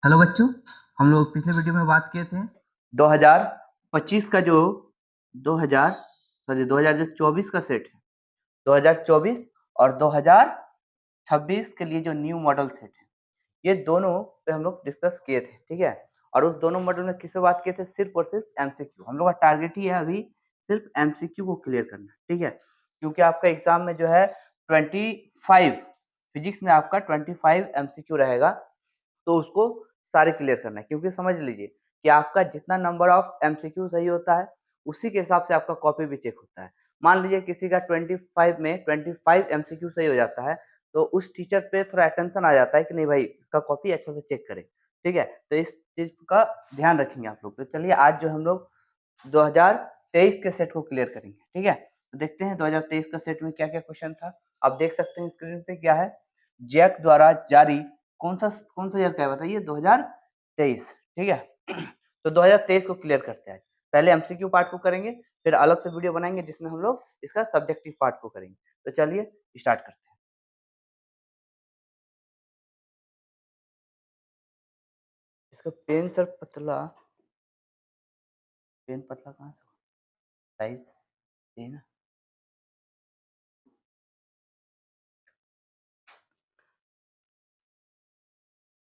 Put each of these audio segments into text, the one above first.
Hello बच्चों, हम लोग पिछले वीडियो में बात किए थे 2025 का जो 2024 का सेट है। 2024 और 2026 के लिए जो न्यू मॉडल सेट है, ये दोनों पे हम लोग डिस्कस किए थे। ठीक है, और उस दोनों मॉडल में किससे बात किए थे? सिर्फ और सिर्फ एमसीक्यू। हम लोग का टारगेट ही है अभी सिर्फ एमसीक्यू को क्लियर करना। ठीक है, क्योंकि आपका एग्जाम में जो है 25 फिजिक्स में आपका 25 एमसीक्यू रहेगा, तो उसको सारे क्लियर करना है। क्योंकि समझ लीजिए कि आपका जितना नंबर ऑफ एमसीक्यू सही होता है, उसी के हिसाब से आपका कॉपी भी चेक होता है। मान लीजिए किसी का 25 में 25 एमसीक्यू सही हो जाता है, तो उस टीचर पे थोड़ा अटेंशन आ जाता है कि नहीं भाई, इसका कॉपी अच्छे से चेक करे। ठीक है, तो इस चीज का ध्यान रखेंगे आप लोग। तो चलिए आज जो हम लोग 2023 के सेट को क्लियर करेंगे। ठीक है, तो देखते हैं 2023 का सेट में क्या क्या क्वेश्चन था। आप देख सकते हैं स्क्रीन पे क्या है। जैक द्वारा जारी कौन सा ईयर का है बताइए? 2023। ठीक है, तो 2023 को क्लियर करते हैं। पहले एमसीक्यू पार्ट को करेंगे, फिर अलग से वीडियो बनाएंगे जिसमें हम लोग इसका सब्जेक्टिव पार्ट को करेंगे। तो चलिए स्टार्ट करते हैं। इसका पेन सर पतला, पेन पतला कहाँ से? Size pen.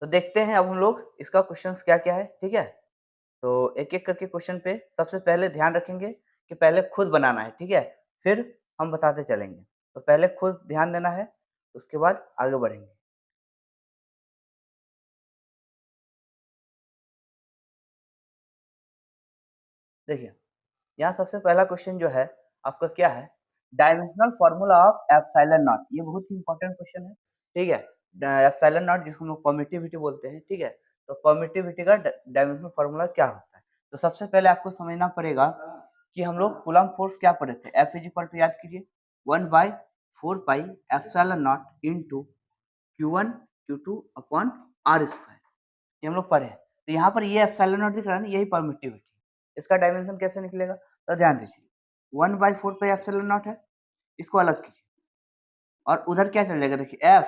तो देखते हैं अब हम लोग इसका क्वेश्चंस क्या क्या है। ठीक है, तो एक एक करके क्वेश्चन पे सबसे पहले ध्यान रखेंगे कि पहले खुद बनाना है। ठीक है, फिर हम बताते चलेंगे। तो पहले खुद ध्यान देना है, उसके बाद आगे बढ़ेंगे। देखिए, यहाँ सबसे पहला क्वेश्चन जो है आपका क्या है? Dimensional formula of epsilon not. ये बहुत ही इंपॉर्टेंट क्वेश्चन है। ठीक है, एप्सिलॉन नॉट जिसको हम लोग परमिटिविटी बोलते हैं। ठीक है, तो परमिटिविटी का डायमेंशनल फार्मूला क्या होता है? तो सबसे पहले आपको समझना पड़ेगा कि हम लोग कूलम्ब फोर्स क्या पढ़े थे। एफ इज इक्वल टू, याद कीजिए, 1/4 pi epsilon not into Q1 Q2 upon R square. ये हम लोग पढ़े हैं। तो यहाँ पर ये एप्सिलॉन नॉट दिख रहा है ना, यही परमिटिविटी। इसका डायमेंशन कैसे निकलेगा? तो ध्यान दीजिए, 1/4 पाई एप्सिलॉन नॉट है, इसको अलग कीजिए और उधर क्या चल जाएगा? देखिए, F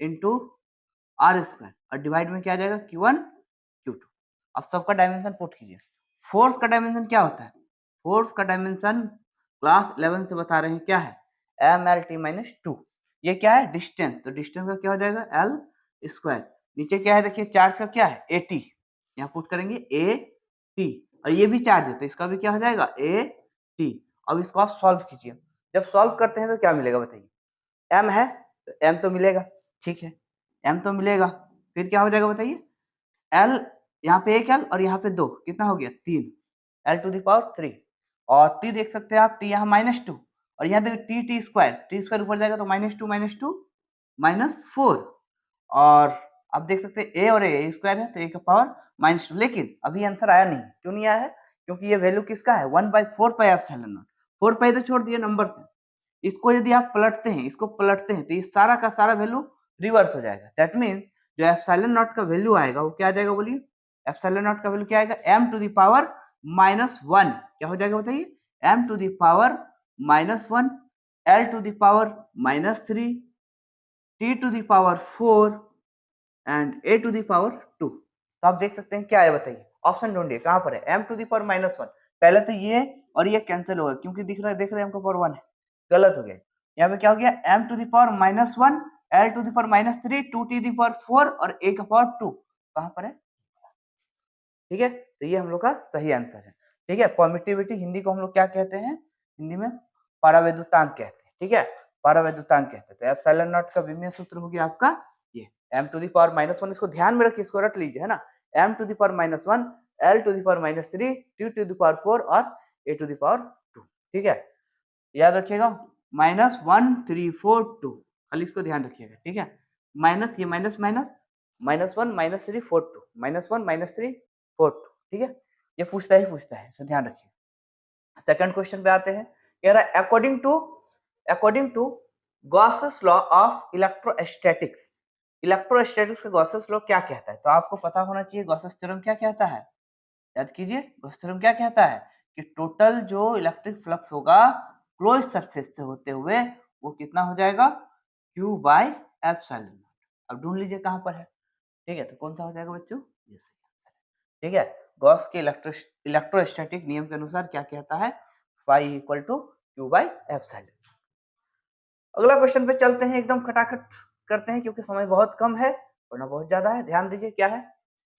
इंटू आर स्क्वायर और डिवाइड में क्या आ जाएगा? Q1 Q2। अब सबका डायमेंशन पुट कीजिए। फोर्स का डायमेंशन क्या होता है? फोर्स का डायमेंशन क्लास 11 से बता रहे हैं, क्या है? MLT-2। ये क्या है? डिस्टेंस। तो डिस्टेंस का क्या हो जाएगा? L square. नीचे क्या है? देखिए, चार्ज का क्या है? AT। यहाँ पुट करेंगे AT, और ये भी चार्ज है तो इसका भी क्या हो जाएगा? AT। अब इसको आप सॉल्व कीजिए। जब सॉल्व करते हैं तो क्या मिलेगा बताइए? M है तो M तो मिलेगा। ठीक है, M तो मिलेगा। फिर क्या हो जाएगा बताइए? L, यहाँ पे एक L और यहाँ पे दो, कितना हो गया? 3, L⁻3। और T देख सकते हैं आप, T यहाँ -2, और यहाँ देखिए T स्क्वायर ऊपर जाएगा तो -2 -4। और आप देख सकते हैं A और A स्क्वायर है तो A का पावर -2। लेकिन अभी आंसर आया नहीं। क्यों नहीं आया है? क्योंकि ये वैल्यू किसका है? 1/4 पाई एप्सिलॉन नॉट। 4 पाई तो छोड़ दिए नंबर से, इसको यदि आप पलटते हैं, इसको पलटते हैं, तो ये सारा का सारा वैल्यू रिवर्स हो जाएगा। दैट मीन्स जो एप्सिलॉन नॉट का वैल्यू आएगा वो क्या आ जाएगा? बोलिए, एप्सिलॉन नॉट का वैल्यू क्या आएगा? m⁻⁻1। क्या हो जाएगा बताइए? m⁻⁻1, L⁻−3, T⁻4 and A⁻2। तो आप देख सकते हैं क्या है बताइए? ऑप्शन ढूंढिए, कहां पर है? m⁻−1। पहले तो ये और ये कैंसिल होगा क्योंकि देख रहे हैं हमको पावर 1 है, गलत हो गया। यहाँ पे क्या हो गया? m⁻−1, L⁻−3, 2⁴ और A⁴2। कहां पर है? ठीक है, तो ये हम लोग का सही आंसर है। ठीक है, परमिटिविटी हिंदी को हम लोग क्या कहते हैं? हिंदी में परावैद्युतांक कहते हैं। ठीक है, परावैद्युतांक कहते हैं। तो एप्सिलॉन नॉट का विमीय सूत्र हो गया आपका ये m⁻−1। इसको ध्यान में रखिए, इसको रट लीजिए, है ना? m⁻−1, L⁻−3, T⁻4 और A⁻2। ठीक है, याद रखिएगा, -1 3 4 2, खाली इसको ध्यान रखिएगा। ठीक है, माइनस ये माइनस माइनस, -1 -3 4 2, -1 -3 4 2। ठीक है, ये पूछता है, तो ध्यान रखिए। सेकंड क्वेश्चन पे आते हैं। कह रहा है according to Gauss's law of electrostatics. Electrostatics का गॉसेस लॉ क्या कहता है? तो आपको पता होना चाहिए गॉसेस थ्योरम क्या कहता है। याद कीजिए, गॉस थ्योरम क्या कहता है कि टोटल जो इलेक्ट्रिक फ्लक्स होगा क्लोज सरफेस से होते हुए वो कितना हो जाएगा? Q/ε। अब ढूंढ लीजिए कहां पर है। ठीक है, तो कौन सा हो जाएगा बच्चों, ये सही आंसर है। ठीक है, गॉस के इलेक्ट्रोस्टैटिक नियम के अनुसार क्या कहता है, phi equal to q by epsilon. अगला क्वेश्चन पे चलते हैं, एकदम खटाखट करते हैं क्योंकि समय बहुत कम है, वरना बहुत ज्यादा है। ध्यान दीजिए क्या है,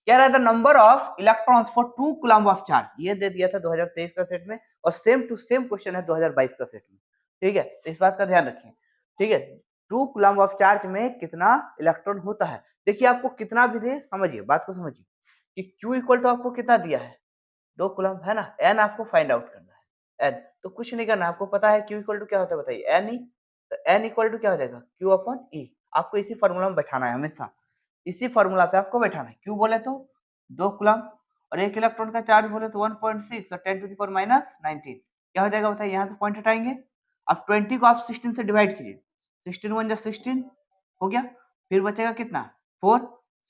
कह रहा है the number of electrons for 2 coulomb of charge, ये दे दिया था 2023 का सेट में, और सेम टू सेम क्वेश्चन है 2022 का सेट में। ठीक है, तो इस बात का ध्यान रखिए। ठीक है, 2 कूलम्ब ऑफ चार्ज में कितना इलेक्ट्रॉन होता है। देखिए आपको कितना भी दे, समझिए बात को समझिए कि Q इक्वल टू आपको कितना दिया है, 2 कूलम्ब है ना, n आपको फाइंड आउट करना है, n तो कुछ नहीं करना, आपको पता है Q इक्वल टू क्या होता है बताइए, n ही, तो n इक्वल टू क्या हो जाएगा, Q अपॉन E। आपको इसी फॉर्मूला में बैठाना है हमेशा, इसी फॉर्मूला पे आपको बैठाना है। Q बोले तो 2 कूलम्ब और 1 इलेक्ट्रॉन का चार्ज बोले तो 1.6 और 10 टू द पावर माइनस 19, क्या हो जाएगा बताइए, यहाँ से पॉइंट हटाएंगे, अब 20 को आप 16 से डिवाइड कीजिए, 16 1 जा 16 हो गया, फिर बचेगा कितना 4,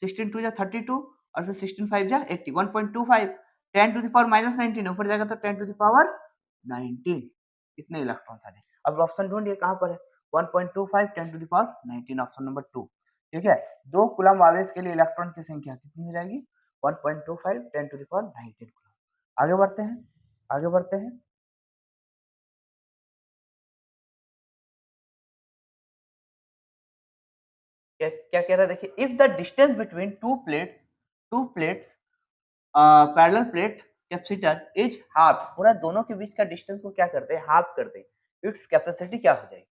16 2 जा 32 और फिर 16 5 जा 80, 1.25, 10 टू द पावर माइनस 19 ऊपर जाएगा तो 10 टू द पावर 19, इतने इलेक्ट्रॉन आ रहे। अब ऑप्शन ढूंढिए कहाँ पर है, 1.25 10 to the power 19, option number 2। ठीक है, 2 कूलम्ब आवेश के लिए इलेक्ट्रॉन की संख्या कितनी हो जाएगी, 1.25 10 टू द पावर 19 कूलम्ब। आगे बढ़ते हैं, आगे बढ़ते हैं। क्या क्या कह रहा है देखिए, if the distance between two plates parallel plate capacitor is half, पूरा दोनों के बीच का डिस्टेंस को क्या करते हैं, हाफ करते हैं, इट्स कैपेसिटी क्या हो जाएगी।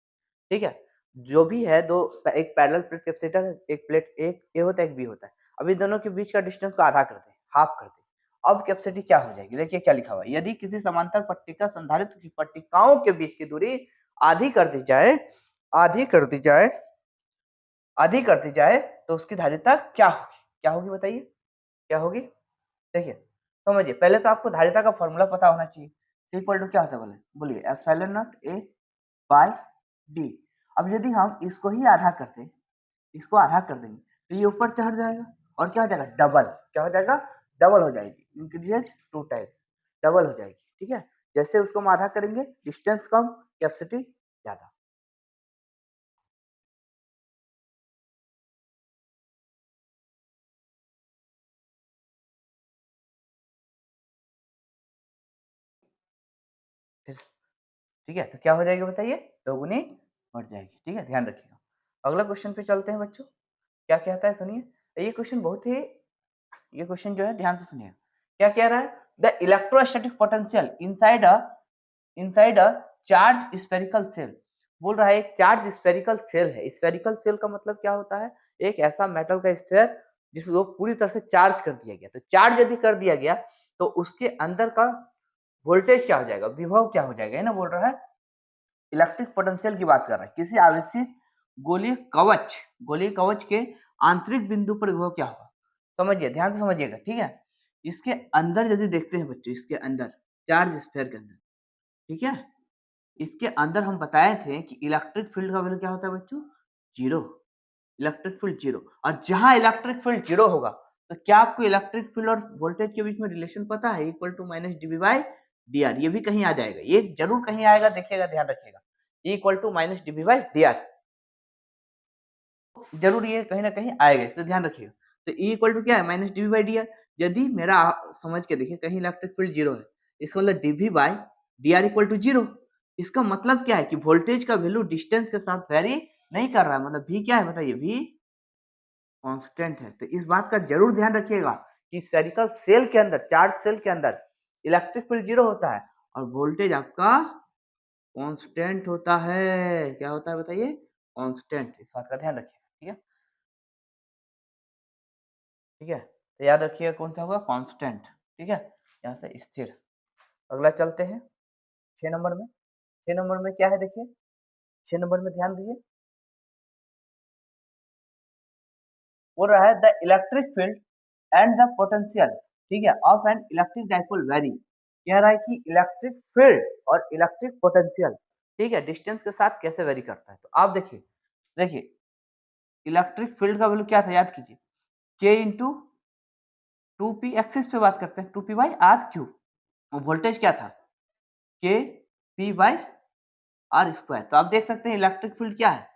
ठीक है, जो भी है दो, एक पैरेलल प्लेट कैपेसिटर है, एक प्लेट एक ए होता है एक बी होता है, अभी दोनों के बीच का डिस्टेंस को आधा करते हैं, हाफ करते हैं। अब कैपेसिटी क्या हो जाएगी, देखिए क्या लिखा हुआ है, यदि किसी समांतर पट्टिका संधारित्र की पट्टिकाओं के बीच की दूरी आधी कर दी जाए, आधी कर दी जाए, आधी कर दी जाए तो उसकी धारिता क्या होगी, क्या होगी बताइए, क्या होगी। देखिए समझिए, पहले तो आपको धारिता का फॉर्मूला पता होना चाहिए, C इक्वल टू क्या होता है बोले, बोलिए epsilon naught A by D। अब यदि हम इसको ही आधा करते, इसको आधा कर देंगे तो ये ऊपर चढ़ जाएगा और क्या हो जाएगा, डबल, क्या हो जाएगा, डबल हो जाएगी, इंक्रीजेज 2 टाइम्स, डबल हो जाएगी। ठीक है, जैसे उसको हम आधा करेंगे, डिस्टेंस कम कैपेसिटी ज्यादा। फिर ठीक है, तो क्या हो जाएगी बताइए, दोगुनी बढ़ जाएगी। ठीक है, ध्यान रखिएगा। अगला क्वेश्चन पे चलते हैं बच्चों, क्या कहता है सुनिए, ये क्वेश्चन बहुत ही, ये क्वेश्चन जो है ध्यान से सुनिए, क्या कह रहा है, the electrostatic potential inside a charge spherical shell, बोल रहा है एक चार्ज स्फेरिकल सेल है। स्फेरिकल सेल का मतलब क्या होता है, एक ऐसा मेटल का स्फेयर जिसको पूरी तरह से चार्ज कर दिया गया, तो चार्ज यदि कर दिया गया तो उसके अंदर का वोल्टेज क्या हो जाएगा, विभव क्या हो जाएगा, है ना, बोल रहा है इलेक्ट्रिक पोटेंशियल की बात कर रहा है, किसी आवेशित गोलीय कवच के आंतरिक बिंदु पर विभव क्या होगा, समझिए ध्यान से समझिएगा। ठीक है, इसके अंदर यदि देखते हैं बच्चों, इसके अंदर चार्ज स्फीयर के अंदर, ठीक है, इसके अंदर हम बताए थे कि इलेक्ट्रिक फील्ड का वैल्यू क्या होता है बच्चों, जीरो, इलेक्ट्रिक फील्ड जीरो, और जहां इलेक्ट्रिक फील्ड जीरो होगा तो क्या आपको इलेक्ट्रिक फील्ड और वोल्टेज के बीच में रिलेशन पता है, equal to minus d v by d r, ये भी कहीं आ जाएगा, ये जरूर कहीं आएगा, देखिएगा ध्यान रखिएगा, equal to minus d v by d r, जरूर ये कहीं ना कहीं आएगा, तो ध्यान रखिएगा। तो ई इक्वल टू क्या है, minus d v by d r, यदि मेरा समझ के देखिए कहीं इलेक्ट्रिक फील्ड जीरो है, इसका मतलब d v by d r equal to zero, इसका मतलब क्या है कि वोल्टेज का वैल्यू डिस्टेंस के साथ वेरी नहीं कर रहा है, मतलब भी क्या है बताइए, भी कांस्टेंट है। तो इस बात का जरूर ध्यान रखिएगा कि स्फेरिकल सेल के अंदर, चार्ज सेल के अंदर इलेक्ट्रिक फील्ड जीरो होता है और वोल्टेज आपका कांस्टेंट होता है, क्या होता है बताइए, कांस्टेंट, इस बात का ध्यान रखिएगा। ठीक है, ठीक है, तो याद रखिएगा कौन सा होगा, कांस्टेंट। ठीक है, यहाँ से स्थिर। अगला चलते हैं 6 नंबर में, 6 नंबर में क्या है देखिए, 6 नंबर में ध्यान दीजिए, बोल रहा है the electric field and the potential, ठीक है, of an electric dipole very, कह रहा है कि इलेक्ट्रिक फील्ड और इलेक्ट्रिक पोटेंशियल, ठीक है, डिस्टेंस के साथ कैसे वेरी करता है। तो आप देखिए, देखिए इलेक्ट्रिक फील्ड का वैल्यू क्या था, याद कीजिए, के इंटू 2p, एक्सिस पे बात करते हैं, 2p बाई आर क्यूब, और वोल्टेज क्या था, के पी बाई आर स्क्वायर। तो आप देख सकते हैं इलेक्ट्रिक फील्ड क्या है,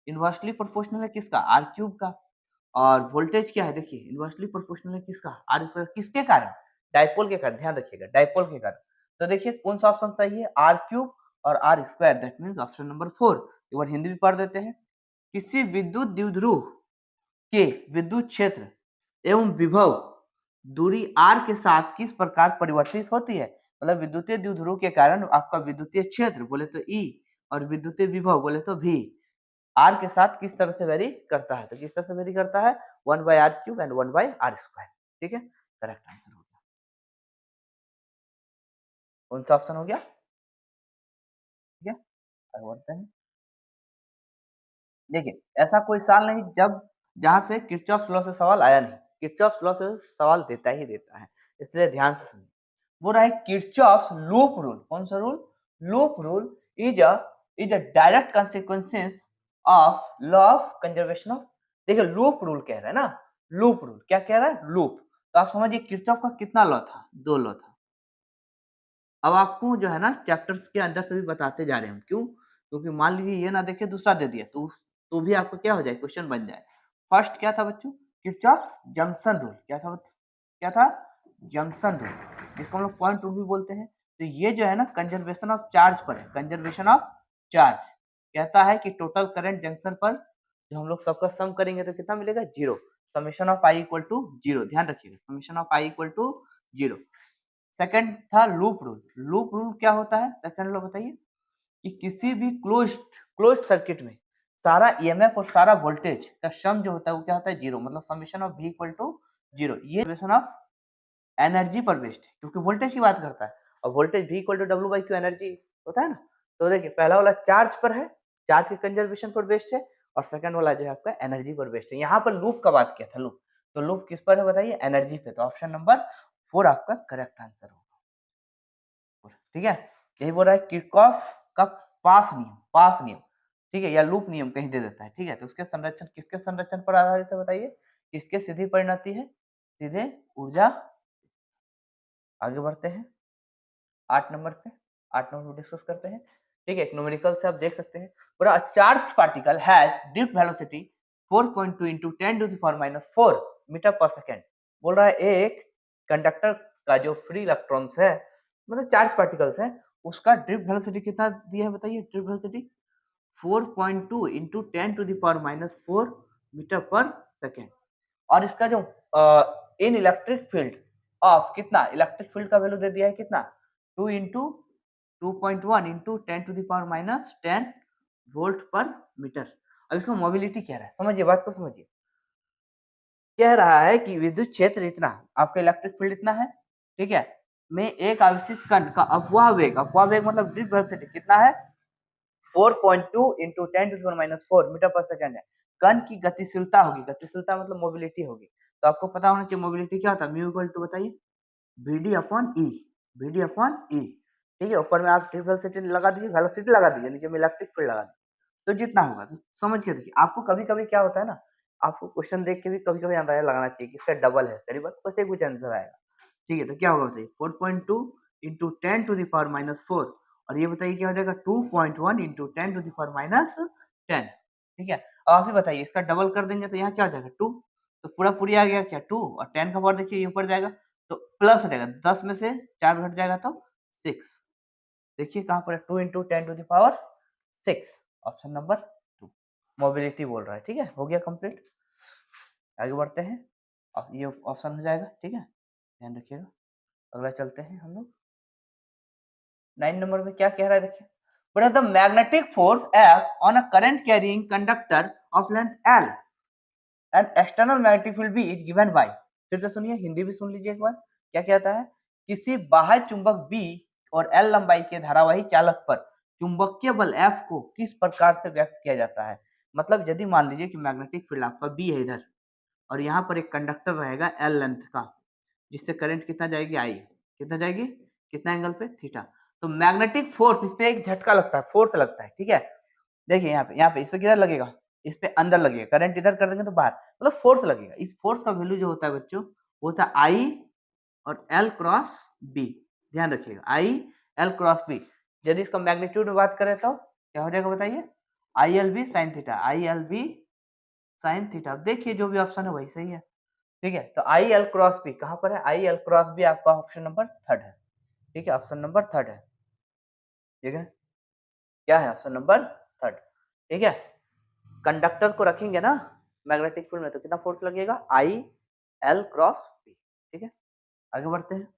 इनवर्सली प्रोपोर्शनल है किसका, आर क्यूब का, और वोल्टेज क्या है देखिए इनवर्सली प्रोपोर्शनल है किसका आर स्क्वायर किसके कारण डाइपोल के कारण ध्यान रखिएगा डाइपोल के कारण तो देखिए कौन सा ऑप्शन सही है आर क्यूब और r square that means option number 4 एक बार हिंदी में पढ़ देते हैं किसी विद्युत द्विध्रुव के विद्युत क्षेत्र एवं विभव दूरी r के साथ किस प्रकार परिवर्तित होती है मतलब विद्युतीय द्विध्रुव के कारण आपका विद्युतीय क्षेत्र बोले तो E और विद्युतीय विभव बोले तो V r के साथ किस तरह से वेरी करता है तो किस तरह से वेरी करता है 1/r³ एंड 1/r²। ठीक है करेक्ट आंसर हो गया कौन सा ऑप्शन हो गया ठीक है आगे बढ़ते हैं देखिए ऐसा कोई साल नहीं जब जहां से किरचॉफ लॉ से सवाल आया नहीं किरचॉफ लॉ से सवाल देता ही देता है इसलिए ध्यान से सुनिए वो रहा है किरचॉफ लूप रूल कौन सा rule loop rule is a direct consequences of law of conservation of देखिए लूप रूल कह रहा है ना लूप रूल क्या कह रहा है लूप तो आप समझिए किरचॉफ का कितना लॉ था दो लॉ था अब आपको जो है ना चैप्टर्स के अंदर से भी बताते जा रहे हैं हम क्यों क्योंकि मान लीजिए ये ना देखे दूसरा दे दिया तो भी आपको क्या हो जाए क्वेश्चन बन जाए फर्स्ट क्या था बच्चों किरचॉफ जंक्शन रूल क्या था क्या था जंक्शन रूल जिसको हम लोग पॉइंट रूल भी बोलते हैं तो ये जो है ना कंजर्वेशन ऑफ चार्ज पर है कंजर्वेशन ऑफ चार्ज कहता है कि टोटल करंट जंक्शन पर जो हम लोग सबका सम करेंगे तो कितना मिलेगा zero summation of i equal to zero ध्यान रखिएगा summation of i equal to zero second था लूप रूल क्या होता है सेकंड लो बताइए कि किसी भी क्लोज्ड सर्किट में सारा ईएमएफ और सारा वोल्टेज का सम जो होता है वो क्या होता है जीरो मतलब summation of v equal to zero ये समेशन ऑफ एनर्जी पर बेस्ड है क्योंकि वोल्टेज की बात करता है और वोल्टेज v इक्वल टू डब्ल्यू बाई क्यू एनर्जी होता है ना तो देखिए पहला वाला चार्ज पर है चार्ज के कंजर्वेशन पर बेस्ड है और सेकंड वाला जो है आपका एनर्जी पर बेस्ड है यहाँ पर लूप का बात किया था लूप तो लूप किस पर है बताइए एनर्जी पे तो ऑप्शन नंबर 4 आपका करेक्ट आंसर होगा ठीक है यही बोल रहा है किरचॉफ का पास नियम ठीक है या लूप नियम कहीं दे देता है ठीक है तो उसके संरक्षण किसके संरक्षण पर आधारित है बताइए किसके सीधी परिणति है सीधे ऊर्जा आगे बढ़ते हैं 8 नंबर पे 8 नंबर पे डिस्कस करते हैं ठीक है एक न्यूमेरिकल से आप देख सकते हैं पूरा charge particle has drift velocity 4.2 into 10 to the power minus 4 metre per second बोल रहा है एक कंडक्टर का जो फ्री इलेक्ट्रॉन्स है मतलब चार्ज पार्टिकल्स है उसका ड्रिफ्ट वेलोसिटी कितना दिया है बताइए drift velocity 4.2 into 10 to the power minus 4 metre per second और इसका जो इन इलेक्ट्रिक फील्ड ऑफ कितना इलेक्ट्रिक फील्ड का वैल्यू दे दिया है कितना 2 into 2.1 into 10 to the power minus 10 volt per metre अब इसका मोबिलिटी क्या है समझिए बात को समझिए कह रहा है कि विद्युत क्षेत्र इतना आपका इलेक्ट्रिक फील्ड इतना है ठीक है में एक आवेशित कण का अपवाह वेग मतलब ड्रिफ्ट वेलोसिटी कितना है 4.2 into 10 to the power minus 4 metre पर सेकंड है कण की गतिशीलता होगी गतिशीलता मतलब मोबिलिटी होगी तो आपको पता होना चाहिए मोबिलिटी क्या होता है म्यू इक्वल टू बताइए vd अपॉन ई vd अपॉन ई ठीक है ऊपर में आप वेलोसिटी लगा दीजिए वेलोसिटी लगा दीजिए नीचे में इलेक्ट्रिक फील्ड लगा दीजिए तो जितना होगा तो समझ के देखिए आपको कभी कभी क्या होता है ना आपको क्वेश्चन देख के भी कभी कभी अंदाजा लगाना चाहिए कि इसका डबल है करीबन कुछ कुछ आंसर आएगा ठीक है तो क्या होगा बताइए 4.2 into 10 to the power minus 4 और ये बताइए क्या हो जाएगा 2.1 into 10 to the power minus 10 ठीक है अब आप ही बताइए इसका डबल कर देंगे तो यहाँ क्या हो जाएगा 2 तो पूरा पूरी आ गया क्या 2 और 10 का पावर देखिए ये ऊपर जाएगा तो प्लस हो जाएगा 10 में से 4 घट जाएगा तो 6 देखिए कहाँ पर है 2 into 10 to the power 6 option number 2 mobility बोल रहा है ठीक है हो गया कंप्लीट आगे बढ़ते हैं अब ये ऑप्शन हो जाएगा ठीक है ध्यान रखिएगा अगला चलते हैं हम लोग 9 नंबर में क्या कह रहा है देखिए but the magnetic force F on a current carrying conductor of length L and external magnetic field B is given by फिर से सुनिए हिंदी भी सुन लीजिए एक बार क्या कहता है किसी बाह्य चुंबक B और L लंबाई के धारावाही चालक पर चुंबकीय बल F को किस प्रकार से व्यक्त किया जाता है मतलब यदि मान लीजिए कि मैग्नेटिक फील्ड आपका B है इधर और यहाँ पर एक कंडक्टर रहेगा L लेंथ का जिससे करंट कितना जाएगी आई कितना जाएगी कितना एंगल पे थीटा तो मैग्नेटिक फोर्स इस पे एक झटका लगता है फोर्स लगता है ठीक है देखिए यहाँ पे इस पे किधर लगेगा इस पे अंदर लगेगा करंट इधर कर देंगे तो बाहर मतलब फोर्स लगेगा इस फोर्स का वैल्यू जो होता है बच्चों वो होता है आई और एल क्रॉस बी ध्यान रखिएगा आई एल क्रॉस बी यदि इसका मैग्नीट्यूड में बात करें तो क्या हो जाएगा बताइए I L B sine theta I L B sine theta. देखिए जो भी ऑप्शन है वही सही है। ठीक है, तो आई एल क्रॉस बी कहाँ पर है? आई एल क्रॉस बी आपका ऑप्शन नंबर थर्ड है। ठीक है, ऑप्शन नंबर थर्ड है। ठीक है, क्या है ऑप्शन नंबर थर्ड? ठीक है, कंडक्टर को रखेंगे ना मैग्नेटिक फील्ड में तो कितना फोर्स लगेगा? I L cross B. ठीक है, आगे बढ़ते हैं।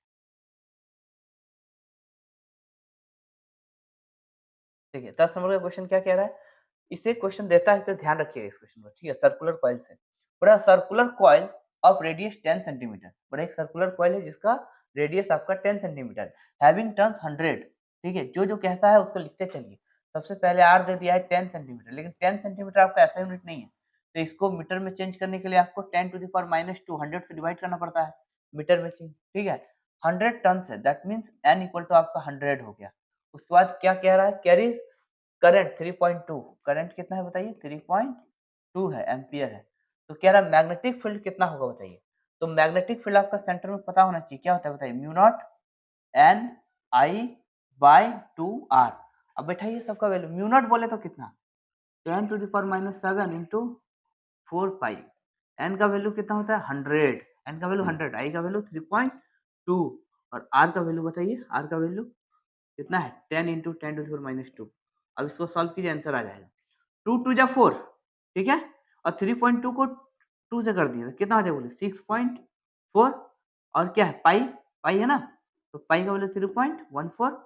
ठीक है, 10 नंबर का क्वेश्चन क्या कह रहा है? इसे क्वेश्चन देता है तो ध्यान रखिएगा इस क्वेश्चन को। ठीक है, सर्कुलर कॉइल से पूरा circular coil of radius 10 centimetre. बड़ा एक सर्कुलर कॉइल है जिसका रेडियस आपका 10 सेंटीमीटर, हैविंग टर्न्स 100। ठीक है, जो जो कहता है उसको लिखते चलिए। सबसे पहले आर दे दिया है 10 सेंटीमीटर, लेकिन 10 सेंटीमीटर आपका ऐसा यूनिट नहीं है, तो इसको मीटर में चेंज करने के लिए आपको 10 टू द पावर -2 100 से डिवाइड करना पड़ता है मीटर में चेंज। ठीक है, 100 टन्स है, that means n equal to आपका 100 हो गया। उसके बाद क्या कह रहा है? Carry current 3.2। करंट कितना है बताइए? 3.2 है, एम्पियर है। तो कह रहा है मैग्नेटिक फील्ड कितना होगा बताइए? तो मैग्नेटिक फील्ड आपका सेंटर में पता होना चाहिए, क्या होता है बताइए? Mu naught n I by 2 r. अब बैठाइए सबका वैल्यू। म्यू नॉट बोले तो कितना? 10 to the power -7 into 4 pi. N का वैल्यू कितना होता है? 100। एन का वैल्यू 100, आई का वैल्यू 3.2 और आर का वैल्यू बताइए? आर का वैल्यू कितना है? 10 इंटू 10 टू द पावर -2। अब इसको सॉल्व कीजिए, आंसर आ जाएगा। 2 2 जा 4। ठीक है, और 3.2 को 2 से कर दिए तो कितना हो जाएगा बोलिए? 6.4। और क्या है? पाई, पाई है ना, तो पाई का वैल्यू 3.14।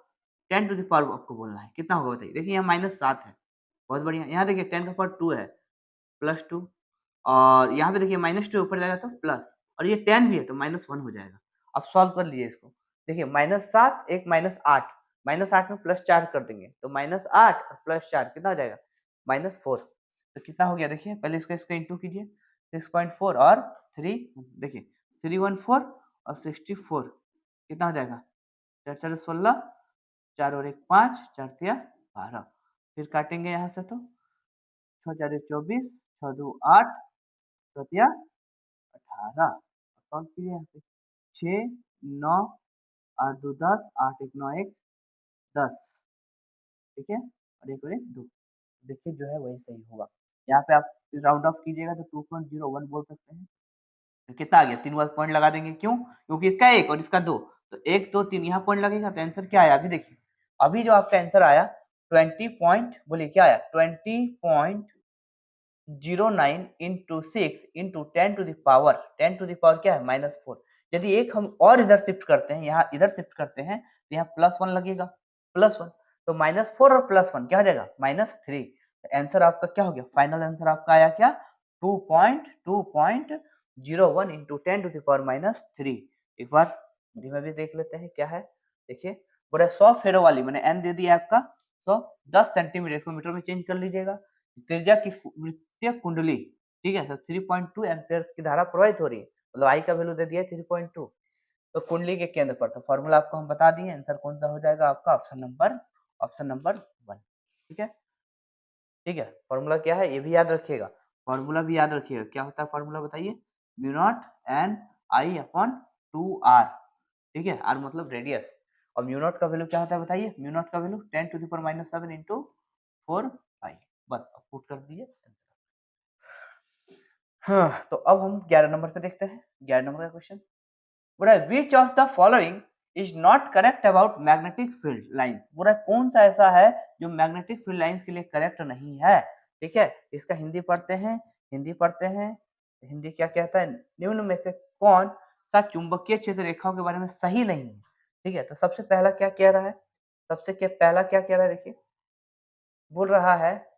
10 टू द पावर आपको बोलना है, कितना होगा बताइए? देखिए यहाँ -7 है, बहुत बढ़िया। यहाँ देखिए 10 का पावर 2 है, +2, और यहाँ पे देखिए -2 ऊपर जाएगा तो प्लस, और ये 10 भी है तो -1 हो जाएगा। अब सॉल्व कर लीजिए इसको। देखिए -7 एक -8, -8 में +4 कर देंगे तो -8 और +4 कितना हो जाएगा? -4। तो कितना हो गया देखिए? पहले इसको इसको इंटू कीजिए। 6.4 और 3, देखिए 314 और 64 कितना हो जाएगा? 4 4 16, 4 और 1 5, 4 तिया 12। फिर काटेंगे यहाँ से तो 6 4 24, 6 2 8, 6 तिया 18। सॉल्व कीजिए यहाँ पे। 6 9 8 2 10, 8 1 9 1 10। ठीक है, और 1 और 1 2। देखिए जो है वही सही होगा। यहाँ पे आप राउंड ऑफ कीजिएगा तो 2.01 बोल सकते हैं। तो कितना आ गया? 3 बार पॉइंट लगा देंगे, क्यों? क्योंकि इसका 1 और इसका 2, तो 1 2 3 यहाँ पॉइंट लगेगा तो आंसर क्या आया? अभी देखिए, अभी जो आपका आंसर आया 20 पॉइंट, बोलिए क्या आया? 20.09 into 6 into 10 to the power, 10 to the power क्या है? -4। यदि एक हम और इधर शिफ्ट करते हैं, यहाँ इधर शिफ्ट करते हैं तो यहाँ +1 लगेगा, +1, तो -4 और +1 क्या हो जाएगा? -3। तो आंसर आपका क्या हो गया? फाइनल आंसर आपका आया क्या? 2.01 इंटू 10 टू द पावर -3। एक बार धीमे भी देख लेते हैं क्या है। देखिए बोला 100 फेरो वाली, मैंने एन दे दिया आपका 100, 10 सेंटीमीटर, इसको मीटर में चेंज कर लीजिएगा। त्रिज्या की वृत्तीय कुंडली, ठीक है, तो 3.2 एम्पीयर की धारा प्रवाहित हो रही है, मतलब आई का वैल्यू दे दिया 3.2, तो कुंडली के केंद्र पर। तो फॉर्मूला आपको हम बता दिए, आंसर कौन सा हो जाएगा आपका? Option number 1। ठीक है, ठीक है, फॉर्मूला क्या है ये भी याद रखिएगा। फॉर्मूला भी याद रखिएगा, क्या होता है फॉर्मूला बताइए? Mu naught n I upon 2 r. ठीक है, आर मतलब रेडियस, और म्यू नॉट का वैल्यू क्या होता है बताइए? म्यू नॉट का value 10 to the power -7 into 4 pi. बस अब पुट कर दिए। हाँ, तो अब हम 11 नंबर पे देखते हैं। 11 नंबर का क्वेश्चन बोला है which of the following is not correct about magnetic field lines. बोला है कौन सा ऐसा है जो मैग्नेटिक फील्ड लाइंस के लिए करेक्ट नहीं है। ठीक है, इसका हिंदी पढ़ते हैं। हिंदी पढ़ते हैं, हिंदी क्या कहता है? निम्न में से कौन सा चुंबकीय क्षेत्र रेखाओं के बारे में सही नहीं है? ठीक है, तो सबसे पहला क्या कह रहा है? पहला क्या कह रहा है देखिए, बोल रहा है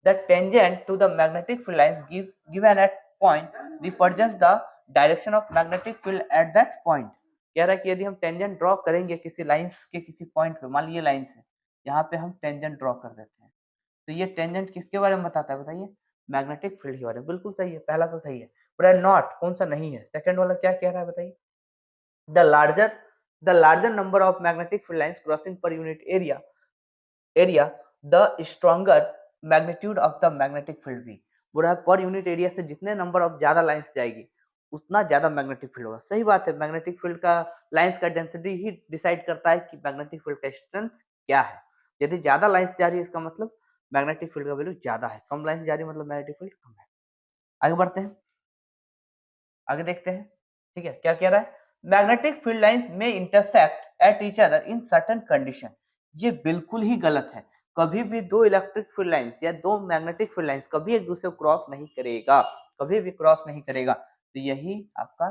the tangent to the magnetic field lines given at point represents the direction of magnetic field at that point। कह रहा है कि यदि हम टेंजेंट ड्रॉ करेंगे किसी लाइंस के किसी पॉइंट पे, मान लीजिए लाइंस है, यहाँ पे हम टेंजेंट ड्रॉ कर देते हैं, तो ये टेंजेंट किसके बारे में बताता है बताइए? मैग्नेटिक फील्ड के बारे में। बिल्कुल सही है, पहला तो सही है। पूरा नॉट कौन सा नहीं है? सेकंड वाला क्या कह रहा है बताइए? The larger number of magnetic field lines crossing per unit area the stronger magnitude of the magnetic field भी। बोला पर यूनिट एरिया से जितने नंबर ऑफ ज्यादा लाइंस जाएगी उतना ज्यादा मैग्नेटिक फील्ड होगा। सही बात है, मैग्नेटिक फील्ड का लाइंस का डेंसिटी ही डिसाइड करता है कि मैग्नेटिक फील्ड का स्ट्रेंथ क्या है। यदि ज्यादा लाइंस जा रही है इसका मतलब मैग्नेटिक फील्ड का वैल्यू ज्यादा है, कम लाइंस जा रही है मतलब मैग्नेटिक फील्ड कम है। आगे बढ़ते हैं, आगे देखते हैं। ठीक है, क्या कह रहा है? मैग्नेटिक फील्ड लाइंस में intersect at each other in certain condition. ये बिल्कुल ही गलत है। कभी भी दो इलेक्ट्रिक फील्ड लाइंस या दो मैग्नेटिक फील्ड लाइंस कभी एक दूसरे को क्रॉस नहीं करेगा, कभी भी क्रॉस नहीं करेगा। तो यही आपका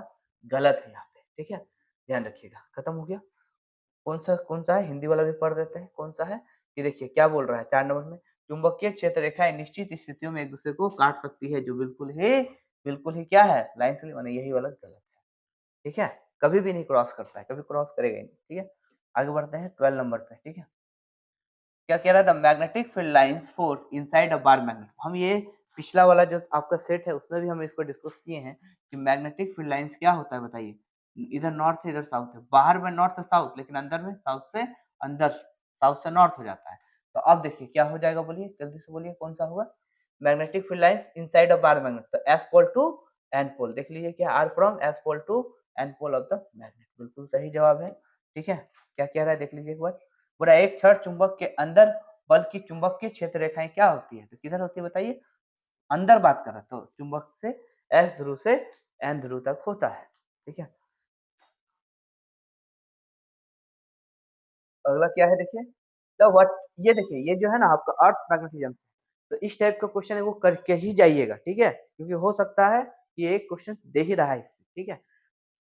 गलत है यहाँ पे। ठीक है, ध्यान रखिएगा। खत्म हो गया। कौन सा है? हिंदी वाला भी पढ़ देते हैं। कौन सा है? ये देखिए क्या बोल रहा है 4 नंबर में, चुंबकीय क्षेत्र रेखाएं निश्चित स्थितियों में एक दूसरे को काट सकती है, जो बिल्कुल ही क्या है? लाइन से माने यही वाला गलत है। ठीक है, कभी भी नहीं क्रॉस करता है, कभी क्रॉस करेगा ही नहीं। ठीक है, आगे बढ़ते हैं 12 नंबर पे। ठीक है, क्या कह रहा है? The magnetic field lines force inside a bar magnet. हम ये पिछला वाला जो आपका सेट है उसमें भी हम इसको डिस्कस किए हैं कि मैग्नेटिक फील्ड लाइंस क्या होता है बताइए। इधर नॉर्थ है इधर साउथ है, बाहर में नॉर्थ से साउथ, लेकिन अंदर में साउथ से अंदर, साउथ से नॉर्थ हो जाता है। तो अब देखिए क्या हो जाएगा, बोलिए जल्दी से बोलिए कौन सा होगा? Magnetic field lines inside a bar magnet, तो S pole to N pole. देख लीजिए क्या, are from S pole to N pole of the magnet, बिल्कुल सही जवाब है। ठीक है, क्या कह रहा है देख लीजिए एक बार। पूरा एक छड़ चुंबक के अंदर बल की चुंबकीय क्षेत्र रेखाएं क्या होती है? तो किधर होती है बताइए? अंदर बात कर रहा है, तो चुंबक से एस ध्रुव से एन ध्रुव तक होता है। ठीक है, अगला क्या है देखिए, द व्हाट। ये देखिए ये जो है ना आपका अर्थ मैग्नेटिज्म, तो इस टाइप का क्वेश्चन है वो करके ही जाइएगा। ठीक है, क्योंकि हो सकता है कि एक क्वेश्चन दे ही रहा है इससे। ठीक है,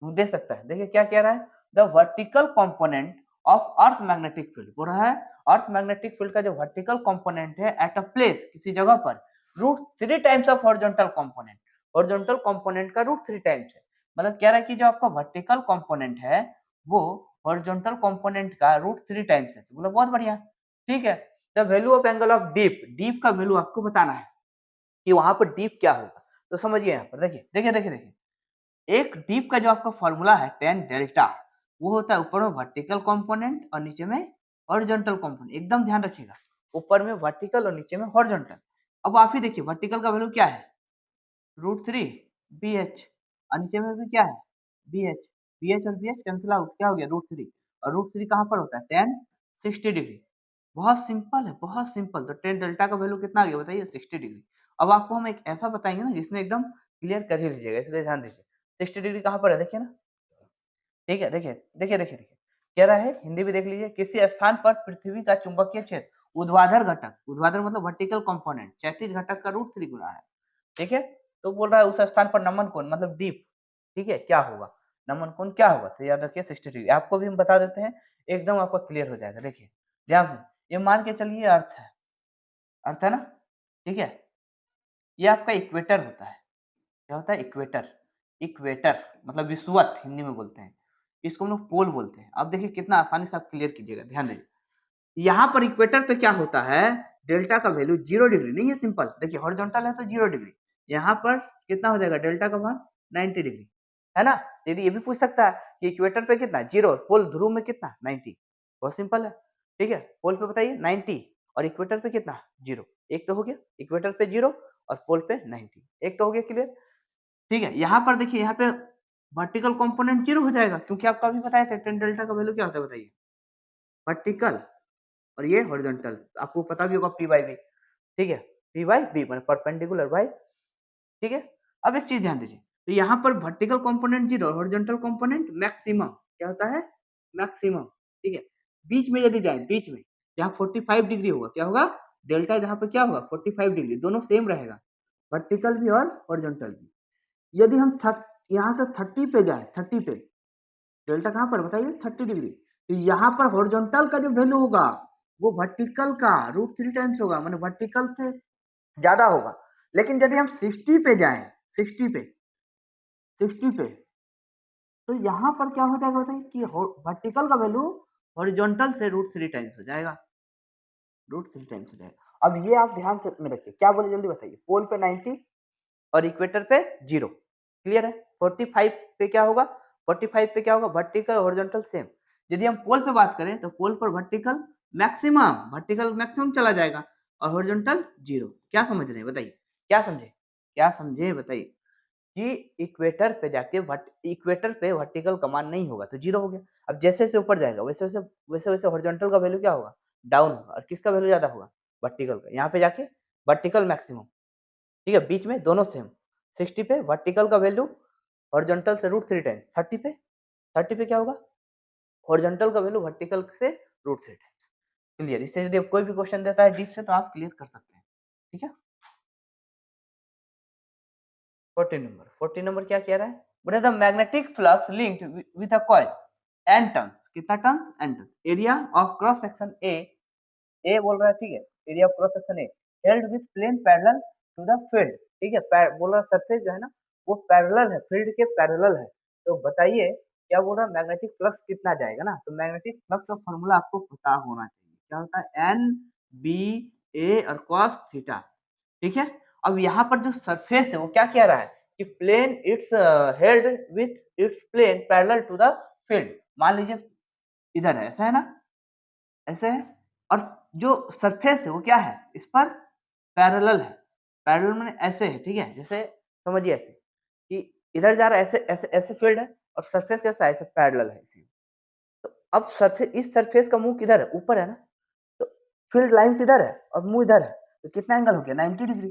वो दे सकता है। देखिए क्या कह रहा है, the vertical component of earth magnetic field बोल रहा है। अर्थ मैग्नेटिक फील्ड का जो वर्टिकल कंपोनेंट है एट अ प्लेस, किसी जगह पर, root three times of horizontal component. Horizontal component का रूट थ्री टाइम्स है। मतलब कह रहा है कि जो आपका वर्टिकल कंपोनेंट है वो हॉरिजॉन्टल कंपोनेंट का रूट थ्री टाइम्स है। तो बोला बहुत बढ़िया। ठीक है, the value of angle of deep, deep का वैल्यू आपको बताना है कि वहां पर डीप क्या होगा। तो समझिए यहाँ पर, देखिए देखिए देखिए देखिए, एक डीप का जो आपका फॉर्मूला है टेन डेल्टा, वो होता है ऊपर में वर्टिकल कंपोनेंट और नीचे में हॉरिजॉन्टल कंपोनेंट। एकदम ध्यान रखिएगा, ऊपर में वर्टिकल और नीचे में हॉरिजॉन्टल। अब आप ही देखिए वर्टिकल का वैल्यू क्या है? रूट थ्री बी एच, और नीचे में भी क्या है? B H. बी एच और बी एच कैंसिल आउट, क्या हो गया? Root three. और रूट थ्री कहाँ पर होता है? Ten 60 degree. बहुत सिंपल है, बहुत सिंपल। तो टेन डेल्टा का वैल्यू कितना आ गया बताइए? 60 डिग्री। अब आपको हम एक ऐसा बताएंगे ना जिसमें एकदम क्लियर कर ही लीजिएगा, इसलिए ध्यान दीजिए। 60 डिग्री कहाँ पर है देखिए ना। ठीक है, देखिए देखिए देखिए देखिए, कह रहा है हिंदी भी देख लीजिए, किसी स्थान पर पृथ्वी का चुंबकीय क्षेत्र ऊर्ध्वाधर घटक, ऊर्ध्वाधर मतलब वर्टिकल कंपोनेंट, क्षैतिज घटक का रूट थ्री गुना है। ठीक है, तो बोल रहा है उस स्थान पर नमन कोण मतलब डीप, ठीक है, क्या होगा? नमन कोण क्या होगा? तो याद रखिए 60 डिग्री। आपको भी हम बता देते हैं, एकदम आपका क्लियर हो जाएगा। देखिए ध्यान से, ये मान के चलिए अर्थ है, अर्थ है ना। ठीक है, ये आपका इक्वेटर होता है। क्या होता है? इक्वेटर। इक्वेटर मतलब विषुवत हिंदी में बोलते हैं, इसको हम लोग पोल बोलते हैं। अब देखिए कितना आसानी से आप क्लियर कीजिएगा, ध्यान दीजिए। यहाँ पर इक्वेटर पे क्या होता है? डेल्टा का वैल्यू 0 डिग्री नहीं है, सिंपल। देखिए हॉरिजॉन्टल है तो 0 डिग्री, यहाँ पर कितना हो जाएगा डेल्टा का मान? 90 डिग्री, है ना। यदि ये भी पूछ सकता है कि इक्वेटर पे कितना? 0, पोल ध्रुव में कितना? 90। बहुत सिंपल है। ठीक है, पोल पे बताइए 90 और इक्वेटर पे कितना? 0। एक तो हो गया, इक्वेटर पे 0 और पोल पे 90, एक तो हो गया क्लियर। ठीक है, यहाँ पर देखिए, यहाँ पे वर्टिकल कंपोनेंट 0 हो जाएगा, क्योंकि आपको अभी बताया था टेन डेल्टा का वैल्यू क्या होता है बताइए? वर्टिकल, और ये हॉरिजॉन्टल, आपको पता भी होगा पी बाई बी। ठीक है, पी बाई बी मतलब परपेंडिकुलर बाई। ठीक है, अब एक चीज ध्यान दीजिए, तो यहाँ पर vertical component 0, horizontal component maximum क्या होता है? मैक्सिमम। ठीक है, बीच में यदि जाए, बीच में जहाँ 45 डिग्री होगा, क्या होगा? डेल्टा जहाँ पे क्या होगा? 45 डिग्री, दोनों सेम रहेगा, वर्टिकल भी और हॉरिजॉन्टल भी। यदि हम यहाँ से 30 पे जाए, 30 पे, डेल्टा कहाँ पर बताइए? 30 डिग्री। तो यहाँ पर हॉरिजॉन्टल का जो वैल्यू होगा वो वर्टिकल का रूट थ्री टाइम्स होगा, माने वर्टिकल से ज्यादा होगा। लेकिन यदि हम 60 पे जाएं, 60 पे, 60 पे, तो यहाँ पर क्या हो जाएगा बताइए कि वर्टिकल का वैल्यू हॉरिजॉन्टल से रूट थ्री टाइम्स हो जाएगा, रूट थ्री टाइम्स हो जाएगा। अब ये आप ध्यान से में रखिए, क्या बोले जल्दी बताइए। पोल पे 90 और इक्वेटर पे 0, क्लियर है। 45 पे क्या होगा? 45 पे क्या होगा? Vertical horizontal same. यदि हम पोल पे बात करें तो पोल पर वर्टिकल मैक्सिमम चला जाएगा और हॉरिजॉन्टल 0। क्या समझ रहे हैं बताइए? क्या समझे? क्या समझे बताइए? कि इक्वेटर पे वर्टिकल का मान नहीं होगा तो 0 हो गया। अब जैसे जैसे ऊपर जाएगा वैसे वैसे हॉरिजॉन्टल का वैल्यू क्या होगा? डाउन होगा। और किसका वैल्यू ज्यादा होगा? वर्टिकल का। यहाँ पे जाके वर्टिकल मैक्सिमम, ठीक है, बीच में दोनों सेम। 60 पे वर्टिकल का वैल्यू हॉरिजॉन्टल से √3 टाइम्स 30 पे क्या होगा हॉरिजॉन्टल का वैल्यू वर्टिकल से √3 टाइम्स। क्लियर। इससे यदि कोई भी क्वेश्चन देता है डीप से तो आप क्लियर कर सकते हैं। ठीक है। 14 नंबर क्या कह रहा है, बोले the magnetic flux linked with a coil n turns, कितना turns n turns, area of cross section A बोल रहा है, ठीक है, area of cross section A held with plane parallel to the field, ठीक है, बोल रहा सरफेस जो है ना वो पैरेलल है, फील्ड के पैरेलल है। तो बताइए क्या बोल रहा है, मैग्नेटिक फ्लक्स कितना जाएगा ना, तो मैग्नेटिक फ्लक्स का फॉर्मूला आपको पता होना चाहिए, क्या होता है, एन बी ए और कॉस थीटा, ठीक है। अब यहाँ पर जो सरफेस है वो क्या कह रहा है कि plane it's held with its plane parallel to the field, मान लीजिए इधर है, ऐसा है ना, ऐसे है, और जो सरफेस है वो क्या है, इस पर पैरेलल है, पैरेलल माने ऐसे है, ठीक है, जैसे समझिए ऐसे कि इधर जा रहा है, ऐसे ऐसे ऐसे फील्ड है और सरफेस कैसा है, ऐसे पैरेलल है इसी। तो अब सरफेस, इस सरफेस का मुंह किधर है, ऊपर है ना, तो फील्ड लाइंस इधर है और मुंह इधर है, तो कितना एंगल हो गया, 90 डिग्री।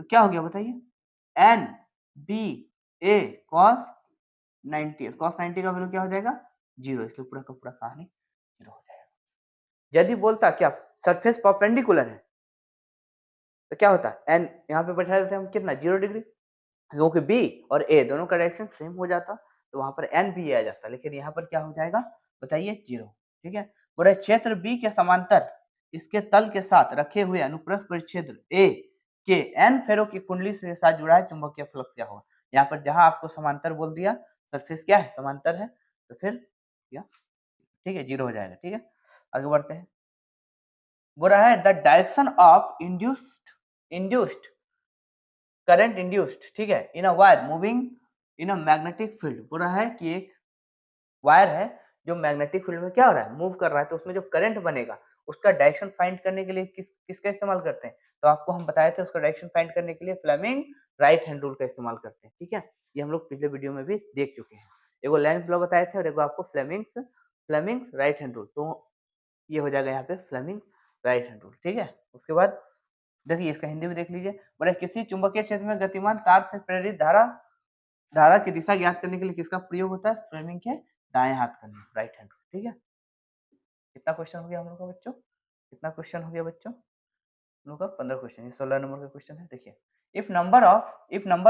तो क्या हो गया बताइए, एन बी ए कॉस 90, कॉस 90 का वैल्यू क्या हो जाएगा, 0, इसलिए पूरा का पूरा कहानी 0 हो जाएगा। यदि बोलता क्या सरफेस परपेंडिकुलर है तो क्या होता है, एन यहाँ पे बैठा देते हैं हम कितना, 0 डिग्री, क्योंकि बी और ए दोनों का डायरेक्शन सेम हो जाता तो वहां पर एन भी आ जाता, लेकिन यहाँ पर क्या हो जाएगा बताइए, 0। ठीक है, बोले क्षेत्र बी के समांतर इसके तल के साथ रखे हुए अनुप्रस्थ परिक्षेत्र ए के एन फेरों की कुंडली से साथ जुड़ा है, चुंबकीय फ्लक्स क्या होगा। यहाँ पर जहां आपको समांतर बोल दिया, सरफेस क्या है, समांतर है, तो फिर क्या, ठीक है, 0 हो जाएगा। ठीक है, आगे बढ़ते हैं। बोल रहा है the direction of induced current induced, ठीक है, in a wire moving in a magnetic field. बोल रहा है कि एक वायर है जो मैग्नेटिक फील्ड में क्या हो रहा है, मूव कर रहा है, तो उसमें जो करंट बनेगा उसका डायरेक्शन फाइंड करने के लिए किसका इस्तेमाल करते हैं, तो आपको हम बताए थे उसका डायरेक्शन फाइंड करने के लिए फ्लेमिंग राइट हैंड रूल का इस्तेमाल करते हैं। ठीक है, ये हम लोग पिछले वीडियो में भी देख चुके हैं, एगो लेंस लॉ बताए थे और एगो आपको फ्लेमिंग राइट हैंड रूल, तो ये हो जाएगा यहाँ पे फ्लेमिंग राइट हैंड रूल। ठीक है, उसके बाद देखिए इसका हिंदी में देख लीजिए, बोले किसी चुंबकीय क्षेत्र में गतिमान तार से प्रेरित धारा धारा की दिशा ज्ञात करने के लिए किसका प्रयोग होता है, फ्लेमिंग के दाएं हाथ का नियम, राइट हैंड रूल। ठीक है, कितना क्वेश्चन हो गया हम लोग का बच्चों, कितना क्वेश्चन हो गया बच्चों, हम लोग का 15 क्वेश्चन, ये 16 नंबर का क्वेश्चन है। देखिए if number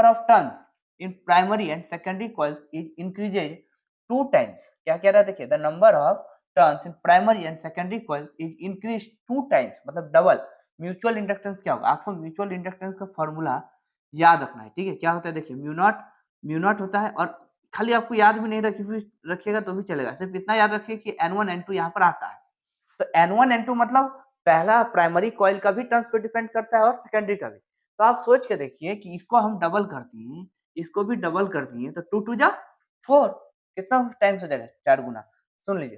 of turns in primary and secondary coils is increases 2 times, क्या कह रहा है, देखिए the number of turns in primary and secondary coils is increase 2 times, मतलब डबल। म्यूचुअल इंडक्टेंस क्या होगा, आपको म्यूचुअल इंडक्टेंस का फॉर्मूला याद रखना है। ठीक है, क्या होता है, देखिए म्यू नॉट होता है, और खाली आपको याद भी नहीं रखिएगा तो भी चलेगा, सिर्फ इतना याद रखिए कि N1 N2 यहाँ पर आता है, तो N1 N2 मतलब पहला प्राइमरी कॉइल का भी टर्न्स पे डिपेंड करता है और सेकेंडरी का भी। तो आप सोच के देखिए कि इसको हम डबल कर दिए, इसको भी डबल कर दिए, तो 2 2 जा 4, कितना टाइम्स हो जाएगा, 4 गुना। सुन लीजिए,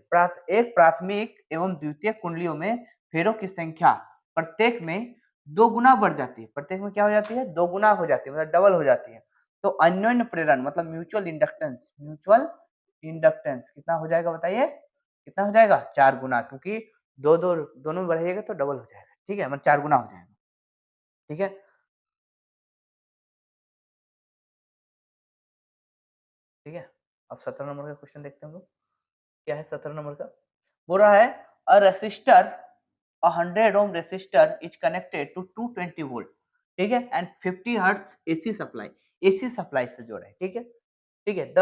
एक प्राथमिक एवं द्वितीयक कुंडलियों में फेरों की संख्या प्रत्येक में 2 गुना बढ़ जाती है, प्रत्येक में क्या हो जाती है, 2 गुना हो जाती है, मतलब डबल हो जाती है। तो अन्योन्य प्रेरण मतलब म्यूचुअल इंडक्टेंस कितना हो जाएगा बताइए, कितना हो जाएगा, 4 गुना, क्योंकि दो दो दोनों में बढ़ेगा तो डबल हो जाएगा। ठीक है, मतलब 4 गुना हो जाएगा। ठीक है, ठीक है, अब 17 नंबर का क्वेश्चन देखते हैं हम लोग, क्या है 17 नंबर का, बोल रहा है a resistor, a 100 ohm resistor is connected to 220 volt, ठीक है, एंड 50 हर्ट्ज एसी सप्लाई से जोड़ा है। ठीक है, ठीक है, the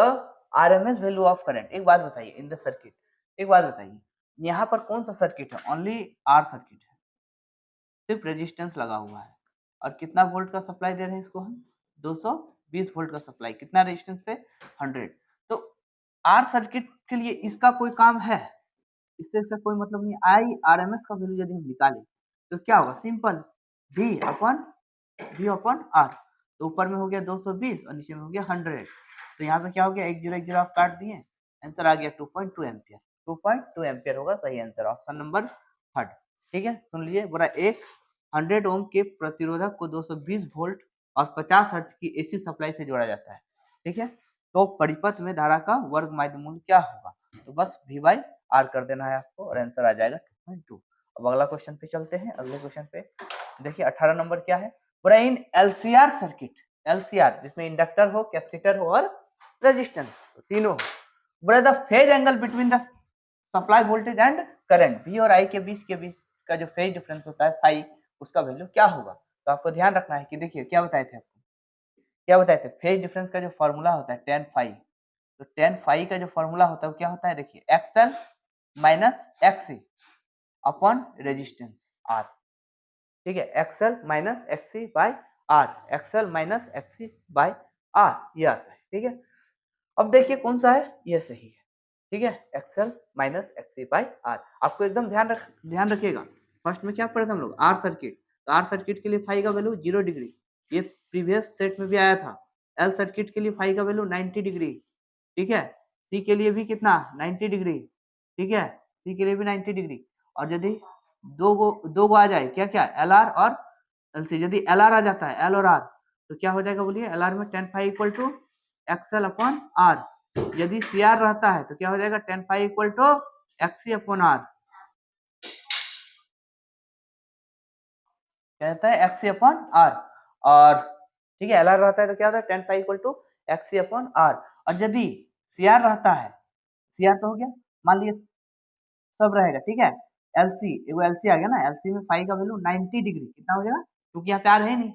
RMS value of current, एक बात बताइए इन द सर्किट, एक बात बताइए, यहाँ पर कौन सा सर्किट है, ओनली आर सर्किट है, सिर्फ रेजिस्टेंस लगा हुआ है, और कितना वोल्ट का सप्लाई दे रहे हैं इसको हम, 220 वोल्ट का सप्लाई, कितना रेजिस्टेंस पे, 100। तो आर सर्किट के लिए इसका कोई काम है, इससे इसका कोई मतलब नहीं। आई आरएमएस का वैल्यू यदि हम निकालें तो क्या होगा, सिंपल, V अपॉन आर, तो ऊपर में हो गया 220 और नीचे में हो गया 100, तो यहाँ पे क्या हो गया, 1 0 आप काट दिए, आंसर आ गया 2.2 एम्पियर, 2.2 एम्पियर होगा सही आंसर, ऑप्शन नंबर थर्ड। ठीक है, सुन लीजिए, बोला एक 100 ओम के प्रतिरोधक को 220 वोल्ट और 50 हर्ट्ज की एसी सप्लाई से जोड़ा जाता है। ठीक है, तो परिपथ में धारा का वर्ग माध्य मूल्य क्या होगा, तो बस V/R कर देना है आपको और आंसर आ जाएगा 2.2। अब अगला क्वेश्चन पे चलते हैं, अगले क्वेश्चन पे देखिए 18 नंबर क्या है, बोला इन एलसीआर सर्किट, LCR, जिसमें इंडक्टर हो, कैपेसिटर हो और रेजिस्टेंस तो तीनों हो। बोला the phase angle between the supply voltage and current, V और I के बीच का जो फेज डिफरेंस होता है फाई, उसका वैल्यू क्या होगा। तो आपको ध्यान रखना है कि देखिए क्या बताए थे आपको, क्या बताए थे, फेज डिफरेंस का जो फॉर्मूला होता है tan फाई, तो tan फाई का जो फॉर्मूला होता है वो क्या होता है, देखिए XL minus XC upon resistance R, ठीक है, XL minus XC by R, XL minus XC by R ये आता है, ठीक है। अब देखिए कौन सा है, ये सही है, ठीक है, XL minus XC by R। आपको एकदम ध्यान रखिएगा, फर्स्ट में क्या पढ़े थे हम लोग, R सर्किट, तो R सर्किट के लिए फाई का वैल्यू 0 डिग्री, ये प्रीवियस सेट में भी आया था। L सर्किट के लिए फाई का वैल्यू 90 डिग्री, ठीक है, C के लिए भी कितना 90 डिग्री, ठीक है, C के लिए भी 90 डिग्री। और यदि दो गो आ जाए क्या क्या, LR और LC, यदि LR आ जाता है, L और R, तो क्या हो जाएगा बोलिए, LR में tan phi equal to XL upon R, यदि CR रहता है तो क्या हो जाएगा, tan phi equal to XC upon R, कहता है XC अपॉन R, और ठीक है LR रहता है तो क्या होता है tan phi equal to XC upon R। और यदि CR रहता है, CR तो हो गया, मान लीजिए सब रहेगा, ठीक है, LC एगो LC आ गया ना, LC में फाई का वैल्यू 90 डिग्री कितना हो जाएगा, क्योंकि यहाँ पे R है नहीं।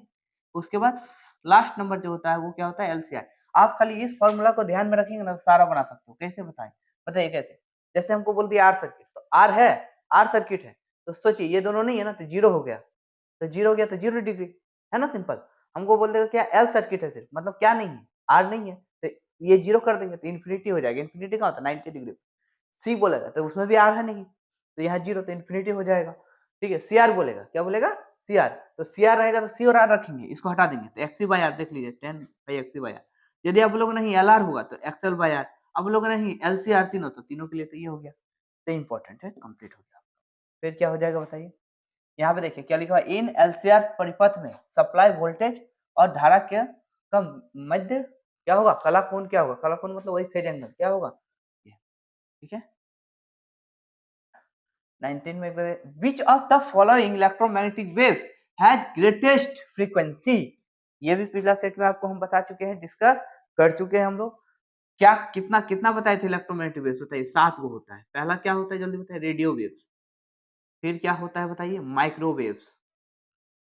उसके बाद लास्ट नंबर जो होता है वो क्या होता है, LCR। आप खाली इस फॉर्मूला को ध्यान में रखेंगे ना, सारा बना सकते हो। कैसे बताएं, बताइए कैसे, जैसे हमको बोल दिया R सर्किट, तो R है, R सर्किट है, तो सोचिए ये दोनों नहीं है ना, तो जीरो हो गया, तो जीरो हो गया तो 0 डिग्री, है ना, सिंपल। हमको बोल देगा क्या, L सर्किट है सिर्फ, मतलब क्या नहीं है, R नहीं है, तो ये जीरो कर देंगे तो इन्फिनिटी हो जाएगा। इन्फिनिटी का होता है 90 डिग्री। सी बोलेगा तो उसमें भी आर है नहीं, तो यहाँ जीरो तो इन्फिनिटी हो जाएगा, ठीक है। सी आर बोलेगा, क्या बोलेगा, सी आर, तो सी आर रहेगा तो सी और आर रखेंगे, इसको हटा देंगे तो एक्सी बाई आर, देख लीजिए 10/XC/R। यदि आप लोग नहीं एल आर होगा तो एक्सएल बाई आर, अब लोग नहीं एल सी आर, तीनों, तो तीनों के लिए तो ये हो गया, तो इंपॉर्टेंट है, कंप्लीट हो गया। फिर क्या हो जाएगा बताइए, यहाँ पे देखिए क्या लिखा हुआ, इन एलसीआर परिपथ में सप्लाई वोल्टेज और धारा के का मध्य क्या होगा, कला कोण क्या होगा, कला कोण मतलब वही फेज एंगल क्या होगा, ठीक है। 19 में which of the following electromagnetic waves has greatest frequency, ये भी पिछला सेट में आपको हम बता चुके हैं, डिस्कस कर चुके हैं हम लोग। क्या कितना कितना बताए थे इलेक्ट्रोमैग्नेटिक वेव्स, बताइए 7 को होता है। पहला क्या होता है जल्दी बताइए, रेडियो वेव्स, फिर क्या होता है बताइए, माइक्रोवेव्स,